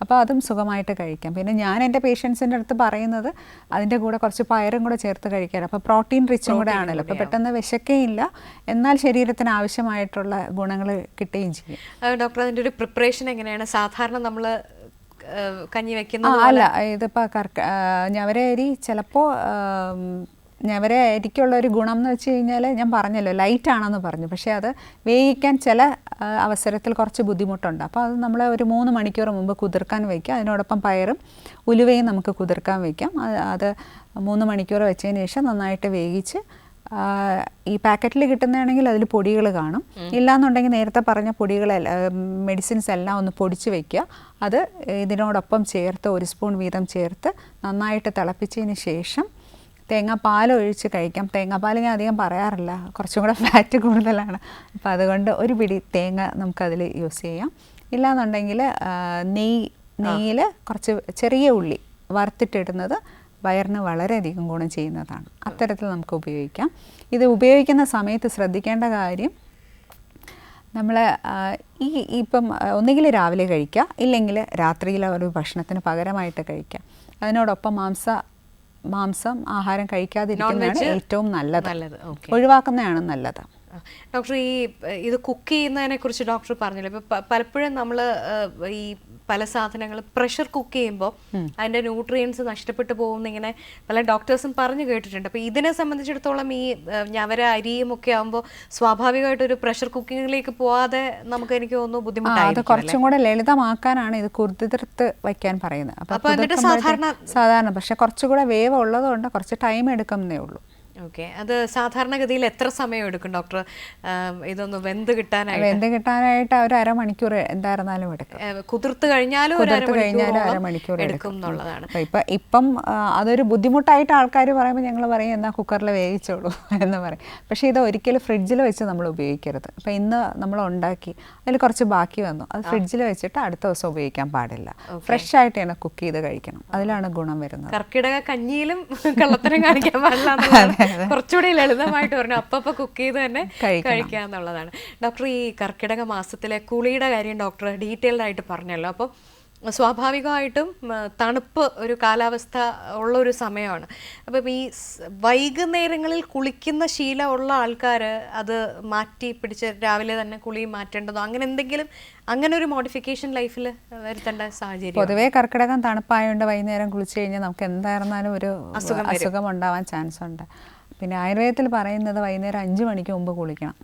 അപ്പോൾ അതും സുഖമായിട്ട് കഴിക്കാം. പിന്നെ ഞാൻ എൻ്റെ പേഷ്യൻസിൻ്റെ അടുത്ത് പറയുന്നത് അതിൻ്റെ കൂടെ കുറച്ച് പയറും കൂടെ ചേർത്ത് കഴിക്കാൻ. അപ്പോൾ പ്രോട്ടീൻ റിച്ചും കൂടെ ആണല്ലോ, അപ്പോൾ പെട്ടെന്ന് വിശക്കുകയില്ല, എന്നാൽ ശരീരത്തിന് ആവശ്യമായിട്ടുള്ള ഗുണങ്ങൾ കിട്ടുകയും ചെയ്യും. ഡോക്ടർ, അതിൻ്റെ ഒരു പ്രിപ്പറേഷൻ എങ്ങനെയാണ്? സാധാരണ നമ്മൾ കഞ്ഞി വെക്കുന്നത് അല്ല, ഇതിപ്പോൾ ഞവര അരി ചിലപ്പോൾ ഞവര അരിക്കുള്ള ഒരു ഗുണം എന്ന് വെച്ച് കഴിഞ്ഞാൽ ഞാൻ പറഞ്ഞല്ലോ ലൈറ്റാണെന്ന് പറഞ്ഞു, പക്ഷേ അത് വേവിക്കാൻ ചില അവസരത്തിൽ കുറച്ച് ബുദ്ധിമുട്ടുണ്ട്. അപ്പോൾ അത് നമ്മൾ ഒരു 3 മണിക്കൂർ മുമ്പ് കുതിർക്കാൻ വയ്ക്കുക. അതിനോടൊപ്പം പയറും ഉലുവയും നമുക്ക് കുതിർക്കാൻ വയ്ക്കാം. അത് 3 മണിക്കൂർ വെച്ചതിന് ശേഷം നന്നായിട്ട് വേവിച്ച്, ഈ പാക്കറ്റിൽ കിട്ടുന്നതാണെങ്കിൽ അതിൽ പൊടികൾ കാണും, ഇല്ലാന്നുണ്ടെങ്കിൽ നേരത്തെ പറഞ്ഞ മെഡിസിൻസ് എല്ലാം ഒന്ന് പൊടിച്ച് വയ്ക്കുക. അത് ഇതിനോടൊപ്പം ചേർത്ത് 1 സ്പൂൺ വീതം ചേർത്ത് നന്നായിട്ട് തിളപ്പിച്ചതിന് ശേഷം തേങ്ങാപ്പാൽ ഒഴിച്ച് കഴിക്കാം. തേങ്ങാപ്പാൽ ഞാൻ അധികം പറയാറില്ല, കുറച്ചും കൂടെ ഫാറ്റ് കൂടുതലാണ്. അപ്പോൾ അതുകൊണ്ട് ഒരു പിടി തേങ്ങ നമുക്കതിൽ യൂസ് ചെയ്യാം. ഇല്ലാന്നുണ്ടെങ്കിൽ നെയ്യിൽ കുറച്ച് ചെറിയ ഉള്ളി വറുത്തിട്ടിടുന്നത് വയറിന് വളരെയധികം ഗുണം ചെയ്യുന്നതാണ്. അത്തരത്തിൽ നമുക്ക് ഉപയോഗിക്കാം. ഇത് ഉപയോഗിക്കുന്ന സമയത്ത് ശ്രദ്ധിക്കേണ്ട കാര്യം, നമ്മൾ ഇപ്പം ഒന്നുകിൽ രാവിലെ കഴിക്കുക, ഇല്ലെങ്കിൽ രാത്രിയിൽ ഒരു ഭക്ഷണത്തിന് പകരമായിട്ട് കഴിക്കുക. അതിനോടൊപ്പം മാംസം ആഹാരം കഴിക്കാതിരിക്കുന്നതാണ് ഏറ്റവും നല്ലത്. ഒഴിവാക്കുന്നതാണ് നല്ലത്. ഡോക്ടർ, ഇത് കുക്ക് ചെയ്യുന്നതിനെ കുറിച്ച് ഡോക്ടർ പറഞ്ഞില്ല. ഇപ്പം പലപ്പോഴും നമ്മൾ ഈ പല സാധനങ്ങൾ പ്രഷർ കുക്ക് ചെയ്യുമ്പോൾ അതിൻ്റെ ന്യൂട്രിയൻസ് നഷ്ടപ്പെട്ടു പോകുന്ന ഇങ്ങനെ പല ഡോക്ടേഴ്സും പറഞ്ഞു കേട്ടിട്ടുണ്ട്. അപ്പോൾ ഇതിനെ സംബന്ധിച്ചിടത്തോളം ഈ ഞവര അരിയും ഒക്കെ ആകുമ്പോൾ സ്വാഭാവികമായിട്ടൊരു പ്രഷർ കുക്കിങ്ങിലേക്ക് പോവാതെ നമുക്ക് എനിക്ക് തോന്നുന്നു ബുദ്ധിമുട്ടായി. അത് കുറച്ചും കൂടെ ലളിതമാക്കാനാണ് ഇത് കുതിർത്ത് വയ്ക്കാൻ പറയുന്നത്. അപ്പോൾ സാധാരണ പക്ഷെ കുറച്ചുകൂടെ വേവ് ഉള്ളതുകൊണ്ട് കുറച്ച് ടൈം എടുക്കുന്നേ ഉള്ളൂ. ഓക്കെ, അത് സാധാരണഗതിയിൽ എത്ര സമയം എടുക്കും ഡോക്ടർ ഇതൊന്ന് വെന്ത് കിട്ടാനായിട്ട് ഒരു അരമണിക്കൂർ എന്തായിരുന്നാലും എടുക്കും. കുതിർത്ത് കഴിഞ്ഞാലും അരമണിക്കൂർ എടുക്കും എന്നുള്ളതാണ്. ഇപ്പം അതൊരു ബുദ്ധിമുട്ടായിട്ട് ആൾക്കാർ പറയുമ്പോൾ ഞങ്ങൾ പറയും എന്നാൽ കുക്കറിൽ വേവിച്ചോളൂ എന്ന് പറയും. പക്ഷേ ഇത് ഒരിക്കലും ഫ്രിഡ്ജിൽ വെച്ച് നമ്മൾ ഉപയോഗിക്കരുത്. അപ്പം ഇന്ന് നമ്മൾ ഉണ്ടാക്കി അതിൽ കുറച്ച് ബാക്കി വന്നു, അത് ഫ്രിഡ്ജിൽ വെച്ചിട്ട് അടുത്ത ദിവസം ഉപയോഗിക്കാൻ പാടില്ല. ഫ്രഷ് ആയിട്ട് തന്നെ കുക്ക് ചെയ്ത് കഴിക്കണം, അതിലാണ് ഗുണം വരുന്നത്. കർക്കിടക കഞ്ഞിയിലും കള്ളത്തരം കാണിക്കാൻ പാടില്ല, കുറച്ചുകൂടി ലളിതമായിട്ട് പറഞ്ഞു അപ്പ കുക്ക് ചെയ്ത് തന്നെ കഴിക്കുക എന്നുള്ളതാണ്. ഡോക്ടർ, ഈ കർക്കിടക മാസത്തിലെ കുളിയുടെ കാര്യം ഡോക്ടർ ഡീറ്റെയിൽഡ് ആയിട്ട് പറഞ്ഞല്ലോ. അപ്പോൾ സ്വാഭാവികമായിട്ടും തണുപ്പ് ഒരു കാലാവസ്ഥ ഉള്ളൊരു സമയമാണ്. അപ്പം ഈ വൈകുന്നേരങ്ങളിൽ കുളിക്കുന്ന ശീലമുള്ള ആൾക്കാർ അത് മാറ്റി പിടിച്ച് രാവിലെ തന്നെ കുളി മാറ്റേണ്ടതോ അങ്ങനെ എന്തെങ്കിലും, അങ്ങനെ ഒരു മോഡിഫിക്കേഷൻ ലൈഫിൽ വരുത്തേണ്ട സാഹചര്യം? പൊതുവേ കർക്കിടകം തണുപ്പായതുകൊണ്ട് വൈകുന്നേരം കുളിച്ച് കഴിഞ്ഞാൽ നമുക്ക് എന്തായിരുന്നാലും ഒരു അസുഖം ഉണ്ടാവാൻ ചാൻസ് ഉണ്ട്. പിന്നെ ആയുർവേദത്തിൽ പറയുന്നത് വൈകുന്നേരം 5 മണിക്ക് മുമ്പ് കുളിക്കണം.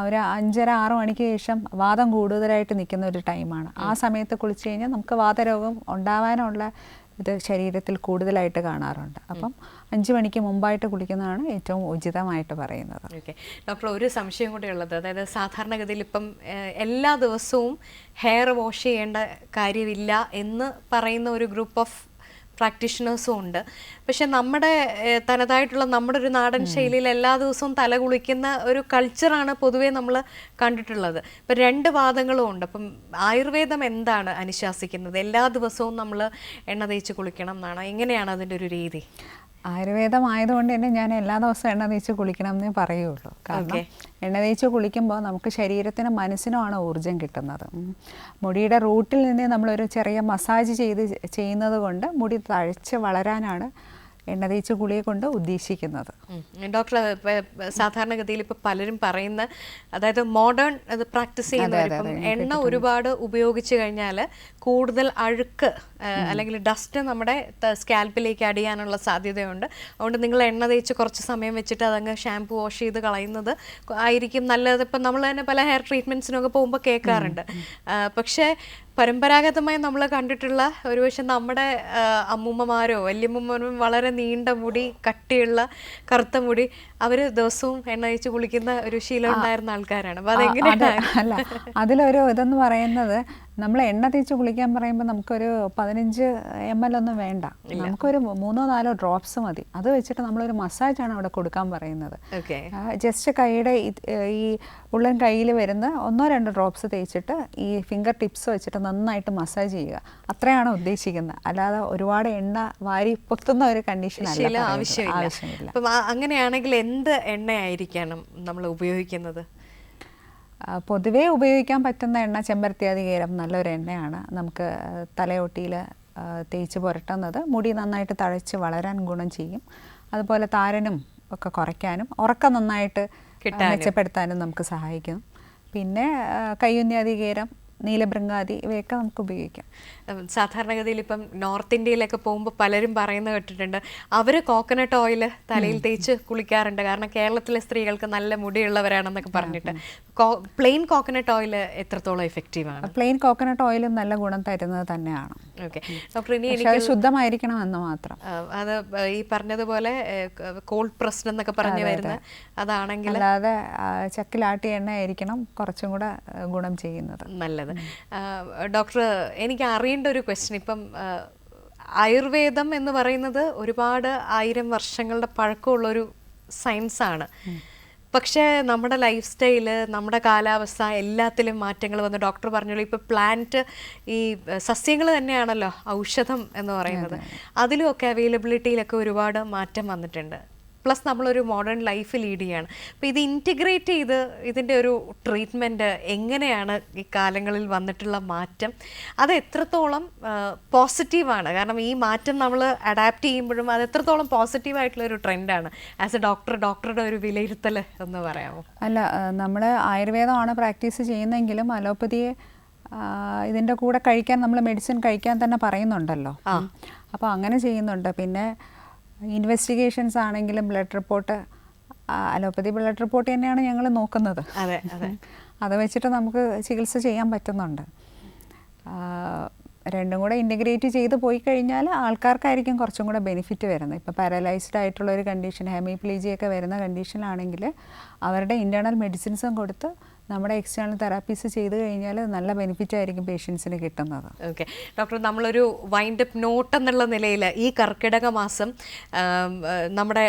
ഒരു 5:30-6 മണിക്ക് ശേഷം വാദം കൂടുതലായിട്ട് നിൽക്കുന്ന ഒരു ടൈമാണ്. ആ സമയത്ത് കുളിച്ച് കഴിഞ്ഞാൽ നമുക്ക് വാതരോഗം ഉണ്ടാവാനുള്ള ഇത് ശരീരത്തിൽ കൂടുതലായിട്ട് കാണാറുണ്ട്. അപ്പം 5 മണിക്ക് മുമ്പായിട്ട് കുളിക്കുന്നതാണ് ഏറ്റവും ഉചിതമായിട്ട് പറയുന്നത്. ഓക്കെ ഡോക്ടർ, ഒരു സംശയം കൂടെ ഉള്ളത്, അതായത് സാധാരണഗതിയിൽ ഇപ്പം എല്ലാ ദിവസവും ഹെയർ വാഷ് ചെയ്യേണ്ട കാര്യമില്ല എന്ന് പറയുന്ന ഒരു ഗ്രൂപ്പ് ഓഫ് പ്രാക്ടീഷണേഴ്സും ഉണ്ട്. പക്ഷെ നമ്മുടെ തനതായിട്ടുള്ള നമ്മുടെ ഒരു നാടൻ ശൈലിയിൽ എല്ലാ ദിവസവും തല കുളിക്കുന്ന ഒരു കൾച്ചറാണ് പൊതുവേ നമ്മൾ കണ്ടിട്ടുള്ളത്. ഇപ്പം 2 വാദങ്ങളും ഉണ്ട്. അപ്പം ആയുർവേദം എന്താണ് അനുശാസിക്കുന്നത്? എല്ലാ ദിവസവും നമ്മൾ എണ്ണ തേച്ച് കുളിക്കണം എന്നാണ്, എങ്ങനെയാണ് അതിൻ്റെ ഒരു രീതി? ആയുർവേദമായതുകൊണ്ട് തന്നെ ഞാൻ എല്ലാ ദിവസവും എണ്ണ തേച്ച് കുളിക്കണം എന്നേ പറയുള്ളൂ. കാരണം എണ്ണ തേച്ച് കുളിക്കുമ്പോൾ നമുക്ക് ശരീരത്തിനും മനസ്സിനുമാണ് ഊർജ്ജം കിട്ടുന്നത്. മുടിയുടെ റൂട്ടിൽ നിന്ന് നമ്മളൊരു ചെറിയ മസാജ് ചെയ്യുന്നത് കൊണ്ട് മുടി തഴച്ച് വളരാനാണ് എണ്ണ തേച്ച് കുളിയെ കൊണ്ട് ഉദ്ദേശിക്കുന്നത്. ഡോക്ടർ, സാധാരണഗതിയിൽ ഇപ്പോൾ പലരും പറയുന്ന, അതായത് മോഡേൺ അത് പ്രാക്ടീസ് ചെയ്യുന്നവരിപ്പം എണ്ണ ഒരുപാട് ഉപയോഗിച്ച് കഴിഞ്ഞാൽ കൂടുതൽ അഴുക്ക് അല്ലെങ്കിൽ ഡസ്റ്റ് നമ്മുടെ സ്കാൽപ്പിലേക്ക് അടിയാനുള്ള സാധ്യതയുണ്ട്. അതുകൊണ്ട് നിങ്ങൾ എണ്ണ തേച്ച് കുറച്ച് സമയം വെച്ചിട്ട് അതങ്ങ് ഷാംപൂ വാഷ് ചെയ്ത് കളയുന്നത് ആയിരിക്കും നല്ലത്. ഇപ്പം നമ്മൾ തന്നെ പല ഹെയർ ട്രീറ്റ്മെൻറ്റ്സിനൊക്കെ പോകുമ്പോൾ കേൾക്കാറുണ്ട്. പക്ഷേ പരമ്പരാഗതമായി നമ്മൾ കണ്ടിട്ടുള്ള ഒരുപക്ഷെ നമ്മുടെ അമ്മൂമ്മമാരോ വല്യമ്മമാരോ വളരെ നീണ്ട മുടി, കട്ടിയുള്ള കറുത്ത മുടി, അവർ ദിവസവും എണ്ണ തേച്ച് കുളിക്കുന്ന ഒരു ശീലം ഉണ്ടായിരുന്ന ആൾക്കാരാണ്. അപ്പോൾ അതെങ്ങനെയാണ്? അല്ല, അതിലൊരു ഇതെന്ന് പറയുന്നത്, നമ്മൾ എണ്ണ തേച്ച് കുളിക്കാൻ പറയുമ്പോൾ നമുക്കൊരു 15 ml ഒന്നും വേണ്ട, നമുക്കൊരു 3-4 ഡ്രോപ്സ് മതി. അത് വെച്ചിട്ട് നമ്മളൊരു മസാജാണ് അവിടെ കൊടുക്കാൻ പറയുന്നത്. ജസ്റ്റ് കൈയുടെ ഈ ഉള്ളൻ കയ്യിൽ വരുന്ന 1-2 ഡ്രോപ്സ് തേച്ചിട്ട് ഈ ഫിംഗർ ടിപ്സ് വെച്ചിട്ട് നന്നായിട്ട് മസാജ് ചെയ്യുക, അത്രയാണ് ഉദ്ദേശിക്കുന്നത്. അല്ലാതെ ഒരുപാട് എണ്ണ വാരി പൊത്തുന്ന ഒരു കണ്ടീഷൻ ആവശ്യമില്ല. അപ്പം അങ്ങനെയാണെങ്കിൽ എന്ത് എണ്ണയായിരിക്കണം നമ്മൾ ഉപയോഗിക്കുന്നത്? പൊതുവേ ഉപയോഗിക്കാൻ പറ്റുന്ന എണ്ണ ചെമ്പരത്തിയാതികേരം നല്ലൊരു എണ്ണയാണ്. നമുക്ക് തലയോട്ടിയിൽ തേച്ച് പുരട്ടുന്നത് മുടി നന്നായിട്ട് തഴച്ച് വളരാൻ ഗുണം ചെയ്യും. അതുപോലെ താരനും ഒക്കെ കുറയ്ക്കാനും ഉറക്കം നന്നായിട്ട് മെച്ചപ്പെടുത്താനും നമുക്ക് സഹായിക്കും. പിന്നെ കയ്യുന്യാതികേരം, നീലഭൃംഗാദി ഇവയൊക്കെ നമുക്ക് ഉപയോഗിക്കാം. സാധാരണഗതിയിൽ ഇപ്പം നോർത്ത് ഇന്ത്യയിലൊക്കെ പോകുമ്പോൾ പലരും പറയുന്നത് കേട്ടിട്ടുണ്ട്, അവർ കോക്കനട്ട് ഓയിൽ തലയിൽ തേച്ച് കുളിക്കാറുണ്ട്, കാരണം കേരളത്തിലെ സ്ത്രീകൾക്ക് നല്ല മുടിയുള്ളവരാണെന്നൊക്കെ പറഞ്ഞിട്ട്. പ്ലെയിൻ കോക്കനട്ട് ഓയിൽ എത്രത്തോളം എഫക്റ്റീവാണ്? പ്ലെയിൻ കോക്കനട്ട് ഓയിലും നല്ല ഗുണം തരുന്നത് തന്നെയാണ്. ഓക്കെ ഡോക്ടർ, ഇനി എനിക്ക് ശുദ്ധമായിരിക്കണം എന്ന് മാത്രം. അത് ഈ പറഞ്ഞതുപോലെ കോൾഡ് പ്രസ്ഡ് എന്നൊക്കെ പറഞ്ഞു വരുന്ന അതാണെങ്കിൽ, അല്ലാതെ ചക്കിലാട്ടിയ എണ്ണ ആയിരിക്കണം കുറച്ചും കൂടെ ഗുണം ചെയ്യുന്നത്. നല്ലത്. ഡോക്ടർ, എനിക്ക് അറിയേണ്ട ഒരു ക്വസ്റ്റ്യൻ, ഇപ്പം ആയുർവേദം എന്ന് പറയുന്നത് ഒരുപാട് 1000 വർഷങ്ങളുടെ പഴക്കമുള്ളൊരു സയൻസാണ്. പക്ഷേ നമ്മുടെ ലൈഫ് സ്റ്റൈല്, നമ്മുടെ കാലാവസ്ഥ എല്ലാത്തിലും മാറ്റങ്ങൾ വന്നു. ഡോക്ടർ പറഞ്ഞോളൂ, ഇപ്പോൾ പ്ലാന്റ് ഈ സസ്യങ്ങൾ തന്നെയാണല്ലോ ഔഷധം എന്ന് പറയുന്നത്. അതിലുമൊക്കെ അവൈലബിലിറ്റിയിലൊക്കെ ഒരുപാട് മാറ്റം വന്നിട്ടുണ്ട്. പ്ലസ് നമ്മളൊരു മോഡേൺ ലൈഫ് ലീഡ് ചെയ്യാണ്. അപ്പോൾ ഇത് ഇൻറ്റിഗ്രേറ്റ് ചെയ്ത് ഇതിൻ്റെ ഒരു ട്രീറ്റ്മെൻറ്റ് എങ്ങനെയാണ് ഈ കാലങ്ങളിൽ വന്നിട്ടുള്ള മാറ്റം, അത് എത്രത്തോളം പോസിറ്റീവാണ്? കാരണം ഈ മാറ്റം നമ്മൾ അഡാപ്റ്റ് ചെയ്യുമ്പോഴും അത് എത്രത്തോളം പോസിറ്റീവായിട്ടുള്ളൊരു ട്രെൻഡാണ് ആസ് എ ഡോക്ടറുടെ ഒരു വിലയിരുത്തൽ എന്ന് പറയാമോ? അല്ല, നമ്മൾ ആയുർവേദമാണ് പ്രാക്ടീസ് ചെയ്യുന്നതെങ്കിലും അലോപ്പതിയെ ഇതിൻ്റെ കൂടെ കഴിക്കാൻ, നമ്മൾ മെഡിസിൻ കഴിക്കാൻ തന്നെ പറയുന്നുണ്ടല്ലോ. അപ്പോൾ അങ്ങനെ ചെയ്യുന്നുണ്ട്. പിന്നെ ഇൻവെസ്റ്റിഗേഷൻസ് ആണെങ്കിലും blood report, allopathy blood report തന്നെയാണ് ഞങ്ങൾ നോക്കുന്നത്. അതെ അതെ, അത് വെച്ചിട്ട് നമുക്ക് ചികിത്സ ചെയ്യാൻ പറ്റുന്നുണ്ട്. രണ്ടും കൂടെ ഇൻറ്റഗ്രേറ്റ് ചെയ്ത് പോയി കഴിഞ്ഞാൽ ആൾക്കാർക്കായിരിക്കും കുറച്ചും കൂടെ ബെനിഫിറ്റ് വരുന്നത്. ഇപ്പോൾ പാരലൈസ്ഡ് ആയിട്ടുള്ളൊരു കണ്ടീഷൻ, ഹെമിപ്ലീജിയൊക്കെ വരുന്ന കണ്ടീഷനിലാണെങ്കിൽ അവരുടെ ഇൻറ്റേർണൽ മെഡിസിൻസും കൊടുത്ത് നമ്മുടെ എക്സ്റ്റേണൽ തെറാപ്പീസ് ചെയ്ത് കഴിഞ്ഞാൽ നല്ല ബെനിഫിറ്റ് ആയിരിക്കും പേഷ്യൻസിന് കിട്ടുന്നത്. ഓക്കെ ഡോക്ടർ, നമ്മളൊരു വൈൻഡപ്പ് നോട്ട് എന്നുള്ള നിലയിൽ ഈ കർക്കിടക മാസം നമ്മുടെ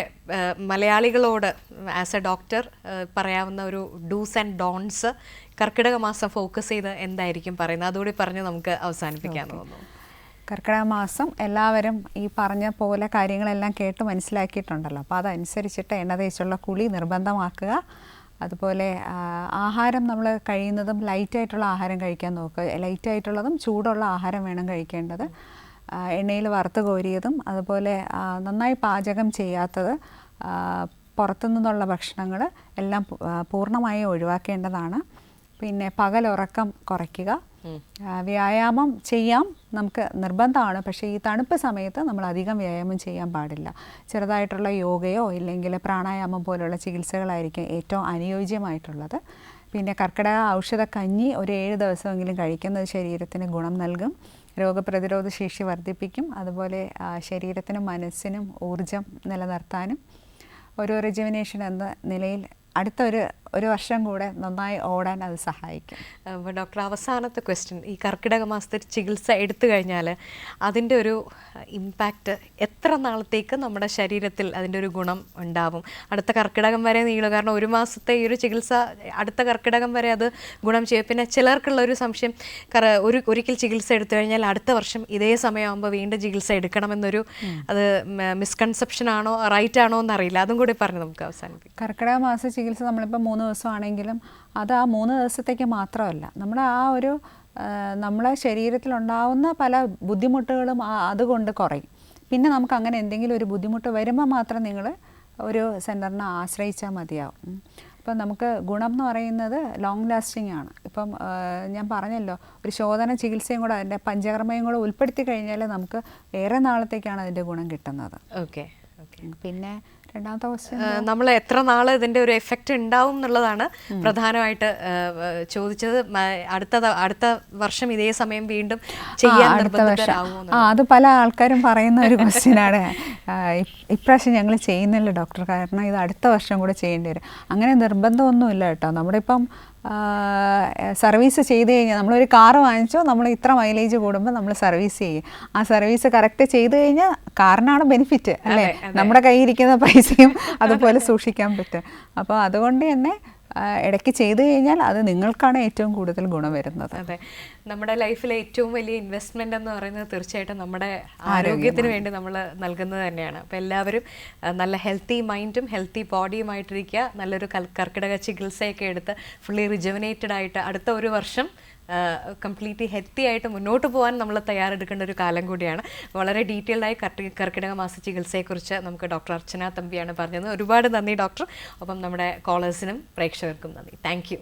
മലയാളികളോട് ആസ് എ ഡോക്ടർ പറയാവുന്ന ഒരു ഡൂസ് ആൻഡ് ഡോൺസ് കർക്കിടക മാസം ഫോക്കസ് ചെയ്ത് എന്തായിരിക്കും പറയുന്നത്? അതുകൂടി പറഞ്ഞ് നമുക്ക് അവസാനിപ്പിക്കാൻ തോന്നുന്നു. കർക്കിടക മാസം എല്ലാവരും ഈ പറഞ്ഞ പോലെ കാര്യങ്ങളെല്ലാം കേട്ട് മനസ്സിലാക്കിയിട്ടുണ്ടല്ലോ. അപ്പോൾ അതനുസരിച്ചിട്ട് എണ്ണ തേച്ചുള്ള കുളി നിർബന്ധമാക്കുക. അതുപോലെ ആഹാരം നമ്മൾ കഴിയുന്നതും ലൈറ്റായിട്ടുള്ള ആഹാരം കഴിക്കാൻ നോക്കുക. ലൈറ്റായിട്ടുള്ളതും ചൂടുള്ള ആഹാരം വേണം കഴിക്കേണ്ടത്. എണ്ണയിൽ വറുത്ത് കോരിയതും അതുപോലെ നന്നായി പാചകം ചെയ്യാത്തത്, പുറത്തുനിന്നുള്ള ഭക്ഷണങ്ങൾ എല്ലാം പൂർണ്ണമായി ഒഴിവാക്കേണ്ടതാണ്. പിന്നെ പകലുറക്കം കുറയ്ക്കുക. വ്യായാമം ചെയ്യാം, നമുക്ക് നിർബന്ധമാണ്. പക്ഷേ ഈ തണുപ്പ് സമയത്ത് നമ്മൾ അധികം വ്യായാമം ചെയ്യാൻ പാടില്ല. ചെറുതായിട്ടുള്ള യോഗയോ ഇല്ലെങ്കിൽ പ്രാണായാമം പോലുള്ള ചികിത്സകളായിരിക്കും ഏറ്റവും അനുയോജ്യമായിട്ടുള്ളത്. പിന്നെ കർക്കിടക ഔഷധ കഞ്ഞി ഒരു 7 ദിവസമെങ്കിലും കഴിക്കുന്നത് ശരീരത്തിന് ഗുണം നൽകും, രോഗപ്രതിരോധ ശേഷി വർദ്ധിപ്പിക്കും. അതുപോലെ ശരീരത്തിനും മനസ്സിനും ഊർജം നിലനിർത്താനും ഒരു റിജുവിനേഷൻ എന്ന നിലയിൽ അടുത്ത ഒരു വർഷം കൂടെ നന്നായി ഓടാൻ അത് സഹായിക്കും. ഡോക്ടർ, അവസാനത്തെ ക്വസ്റ്റ്യൻ, ഈ കർക്കിടക മാസത്തിൽ ചികിത്സ എടുത്തു കഴിഞ്ഞാൽ അതിൻ്റെ ഒരു ഇമ്പാക്റ്റ് എത്ര നാളത്തേക്ക് നമ്മുടെ ശരീരത്തിൽ അതിൻ്റെ ഒരു ഗുണം ഉണ്ടാവും? അടുത്ത കർക്കിടകം വരെ നീളും. കാരണം ഒരു മാസത്തെ ഈ ഒരു ചികിത്സ അടുത്ത കർക്കിടകം വരെ അത് ഗുണം ചെയ്യും. പിന്നെ ചിലർക്കുള്ള ഒരു സംശയം, ഒരിക്കൽ ചികിത്സ എടുത്തു കഴിഞ്ഞാൽ അടുത്ത വർഷം ഇതേ സമയമാകുമ്പോൾ വീണ്ടും ചികിത്സ എടുക്കണമെന്നൊരു, അത് മിസ്കൺസെപ്ഷൻ ആണോ റൈറ്റ് ആണോ എന്നറിയില്ല. അതും കൂടി പറഞ്ഞ് നമുക്ക് അവസാനിപ്പിക്കും. കർക്കിടക മാസ ചികിത്സ നമ്മളിപ്പോൾ 3 ദിവസമാണെങ്കിലും അത് ആ 3 ദിവസത്തേക്ക് മാത്രമല്ല, നമ്മുടെ നമ്മളെ ശരീരത്തിലുണ്ടാവുന്ന പല ബുദ്ധിമുട്ടുകളും അതുകൊണ്ട് കുറയും. പിന്നെ നമുക്ക് അങ്ങനെ എന്തെങ്കിലും ഒരു ബുദ്ധിമുട്ട് വരുമ്പോൾ മാത്രം നിങ്ങൾ ഒരു സെൻറ്ററിനെ ആശ്രയിച്ചാൽ മതിയാവും. ഇപ്പം നമുക്ക് ഗുണം എന്ന് പറയുന്നത് ലോങ് ലാസ്റ്റിംഗ് ആണ്. ഇപ്പം ഞാൻ പറഞ്ഞല്ലോ, ഒരു ശോധന ചികിത്സയും കൂടെ അതിൻ്റെ പഞ്ചകർമ്മയും കൂടെ ഉൾപ്പെടുത്തി കഴിഞ്ഞാൽ നമുക്ക് ഏറെ നാളത്തേക്കാണ് അതിൻ്റെ ഗുണം കിട്ടുന്നത്. ഓക്കെ. പിന്നെ രണ്ടാമത്തെ ക്വസ്റ്റ്യൻ, നമ്മൾ എത്ര നാൾ ഇതിൻ്റെ ഒരു എഫക്റ്റ് ഉണ്ടാവും എന്നുള്ളതാണ് പ്രധാനമായിട്ട് ചോദിച്ചത്. അടുത്ത വർഷം ഇതേ സമയം വീണ്ടും ചെയ്യാൻ നിർബന്ധിതരാകുമോ? അത് പല ആൾക്കാരും പറയുന്ന ഒരു ക്വസ്റ്റ്യനാണ്. ഇപ്രാവശ്യം ഞങ്ങൾ ചെയ്യുന്നില്ല ഡോക്ടർ, കാരണം ഇത് അടുത്ത വർഷം കൂടെ ചെയ്യേണ്ടി വരും. അങ്ങനെ നിർബന്ധമൊന്നുമില്ല കേട്ടോ. നമ്മുടെ ഇപ്പം സർവീസ് ചെയ്ത് കഴിഞ്ഞാൽ, നമ്മളൊരു കാറ് വാങ്ങിച്ചോ, നമ്മൾ ഇത്ര മൈലേജ് കൂടുമ്പോൾ നമ്മൾ സർവീസ് ചെയ്യും. ആ സർവീസ് കറക്റ്റ് ചെയ്ത് കഴിഞ്ഞാൽ കാറിനാണ് ബെനിഫിറ്റ് അല്ലേ? നമ്മുടെ കയ്യിരിക്കുന്ന പൈസയും അതുപോലെ സൂക്ഷിക്കാൻ പറ്റും. അപ്പോൾ അതുകൊണ്ട് തന്നെ ഇടയ്ക്ക് ചെയ്തു കഴിഞ്ഞാൽ അത് നിങ്ങൾക്കാണ് ഏറ്റവും കൂടുതൽ ഗുണം വരുന്നത്. അതെ, നമ്മുടെ ലൈഫിലെ ഏറ്റവും വലിയ ഇൻവെസ്റ്റ്മെൻ്റ് എന്ന് പറയുന്നത് തീർച്ചയായിട്ടും നമ്മുടെ ആരോഗ്യത്തിന് വേണ്ടി നമ്മൾ നൽകുന്നത് തന്നെയാണ്. അപ്പോൾ എല്ലാവരും നല്ല ഹെൽത്തി മൈൻഡും ഹെൽത്തി ബോഡിയുമായിട്ടിരിക്കുക. നല്ലൊരു കർക്കിടക ചികിത്സയൊക്കെ എടുത്ത് ഫുള്ളി റിജുവിനേറ്റഡ് ആയിട്ട് അടുത്ത ഒരു വർഷം കംപ്ലീറ്റ്ലി ഹെൽത്തി ആയിട്ട് മുന്നോട്ട് പോകാൻ നമ്മൾ തയ്യാറെടുക്കേണ്ട ഒരു കാലം കൂടിയാണ്. വളരെ ഡീറ്റെയിൽഡായി കർക്കിടക മാസ ചികിത്സയെക്കുറിച്ച് നമുക്ക് ഡോക്ടർ അർച്ചന തമ്പിയാണ് പറഞ്ഞത്. ഒരുപാട് നന്ദി ഡോക്ടർ. ഒപ്പം നമ്മുടെ കോളേഴ്സിനും പ്രേക്ഷകർക്കും നന്ദി. Thank you.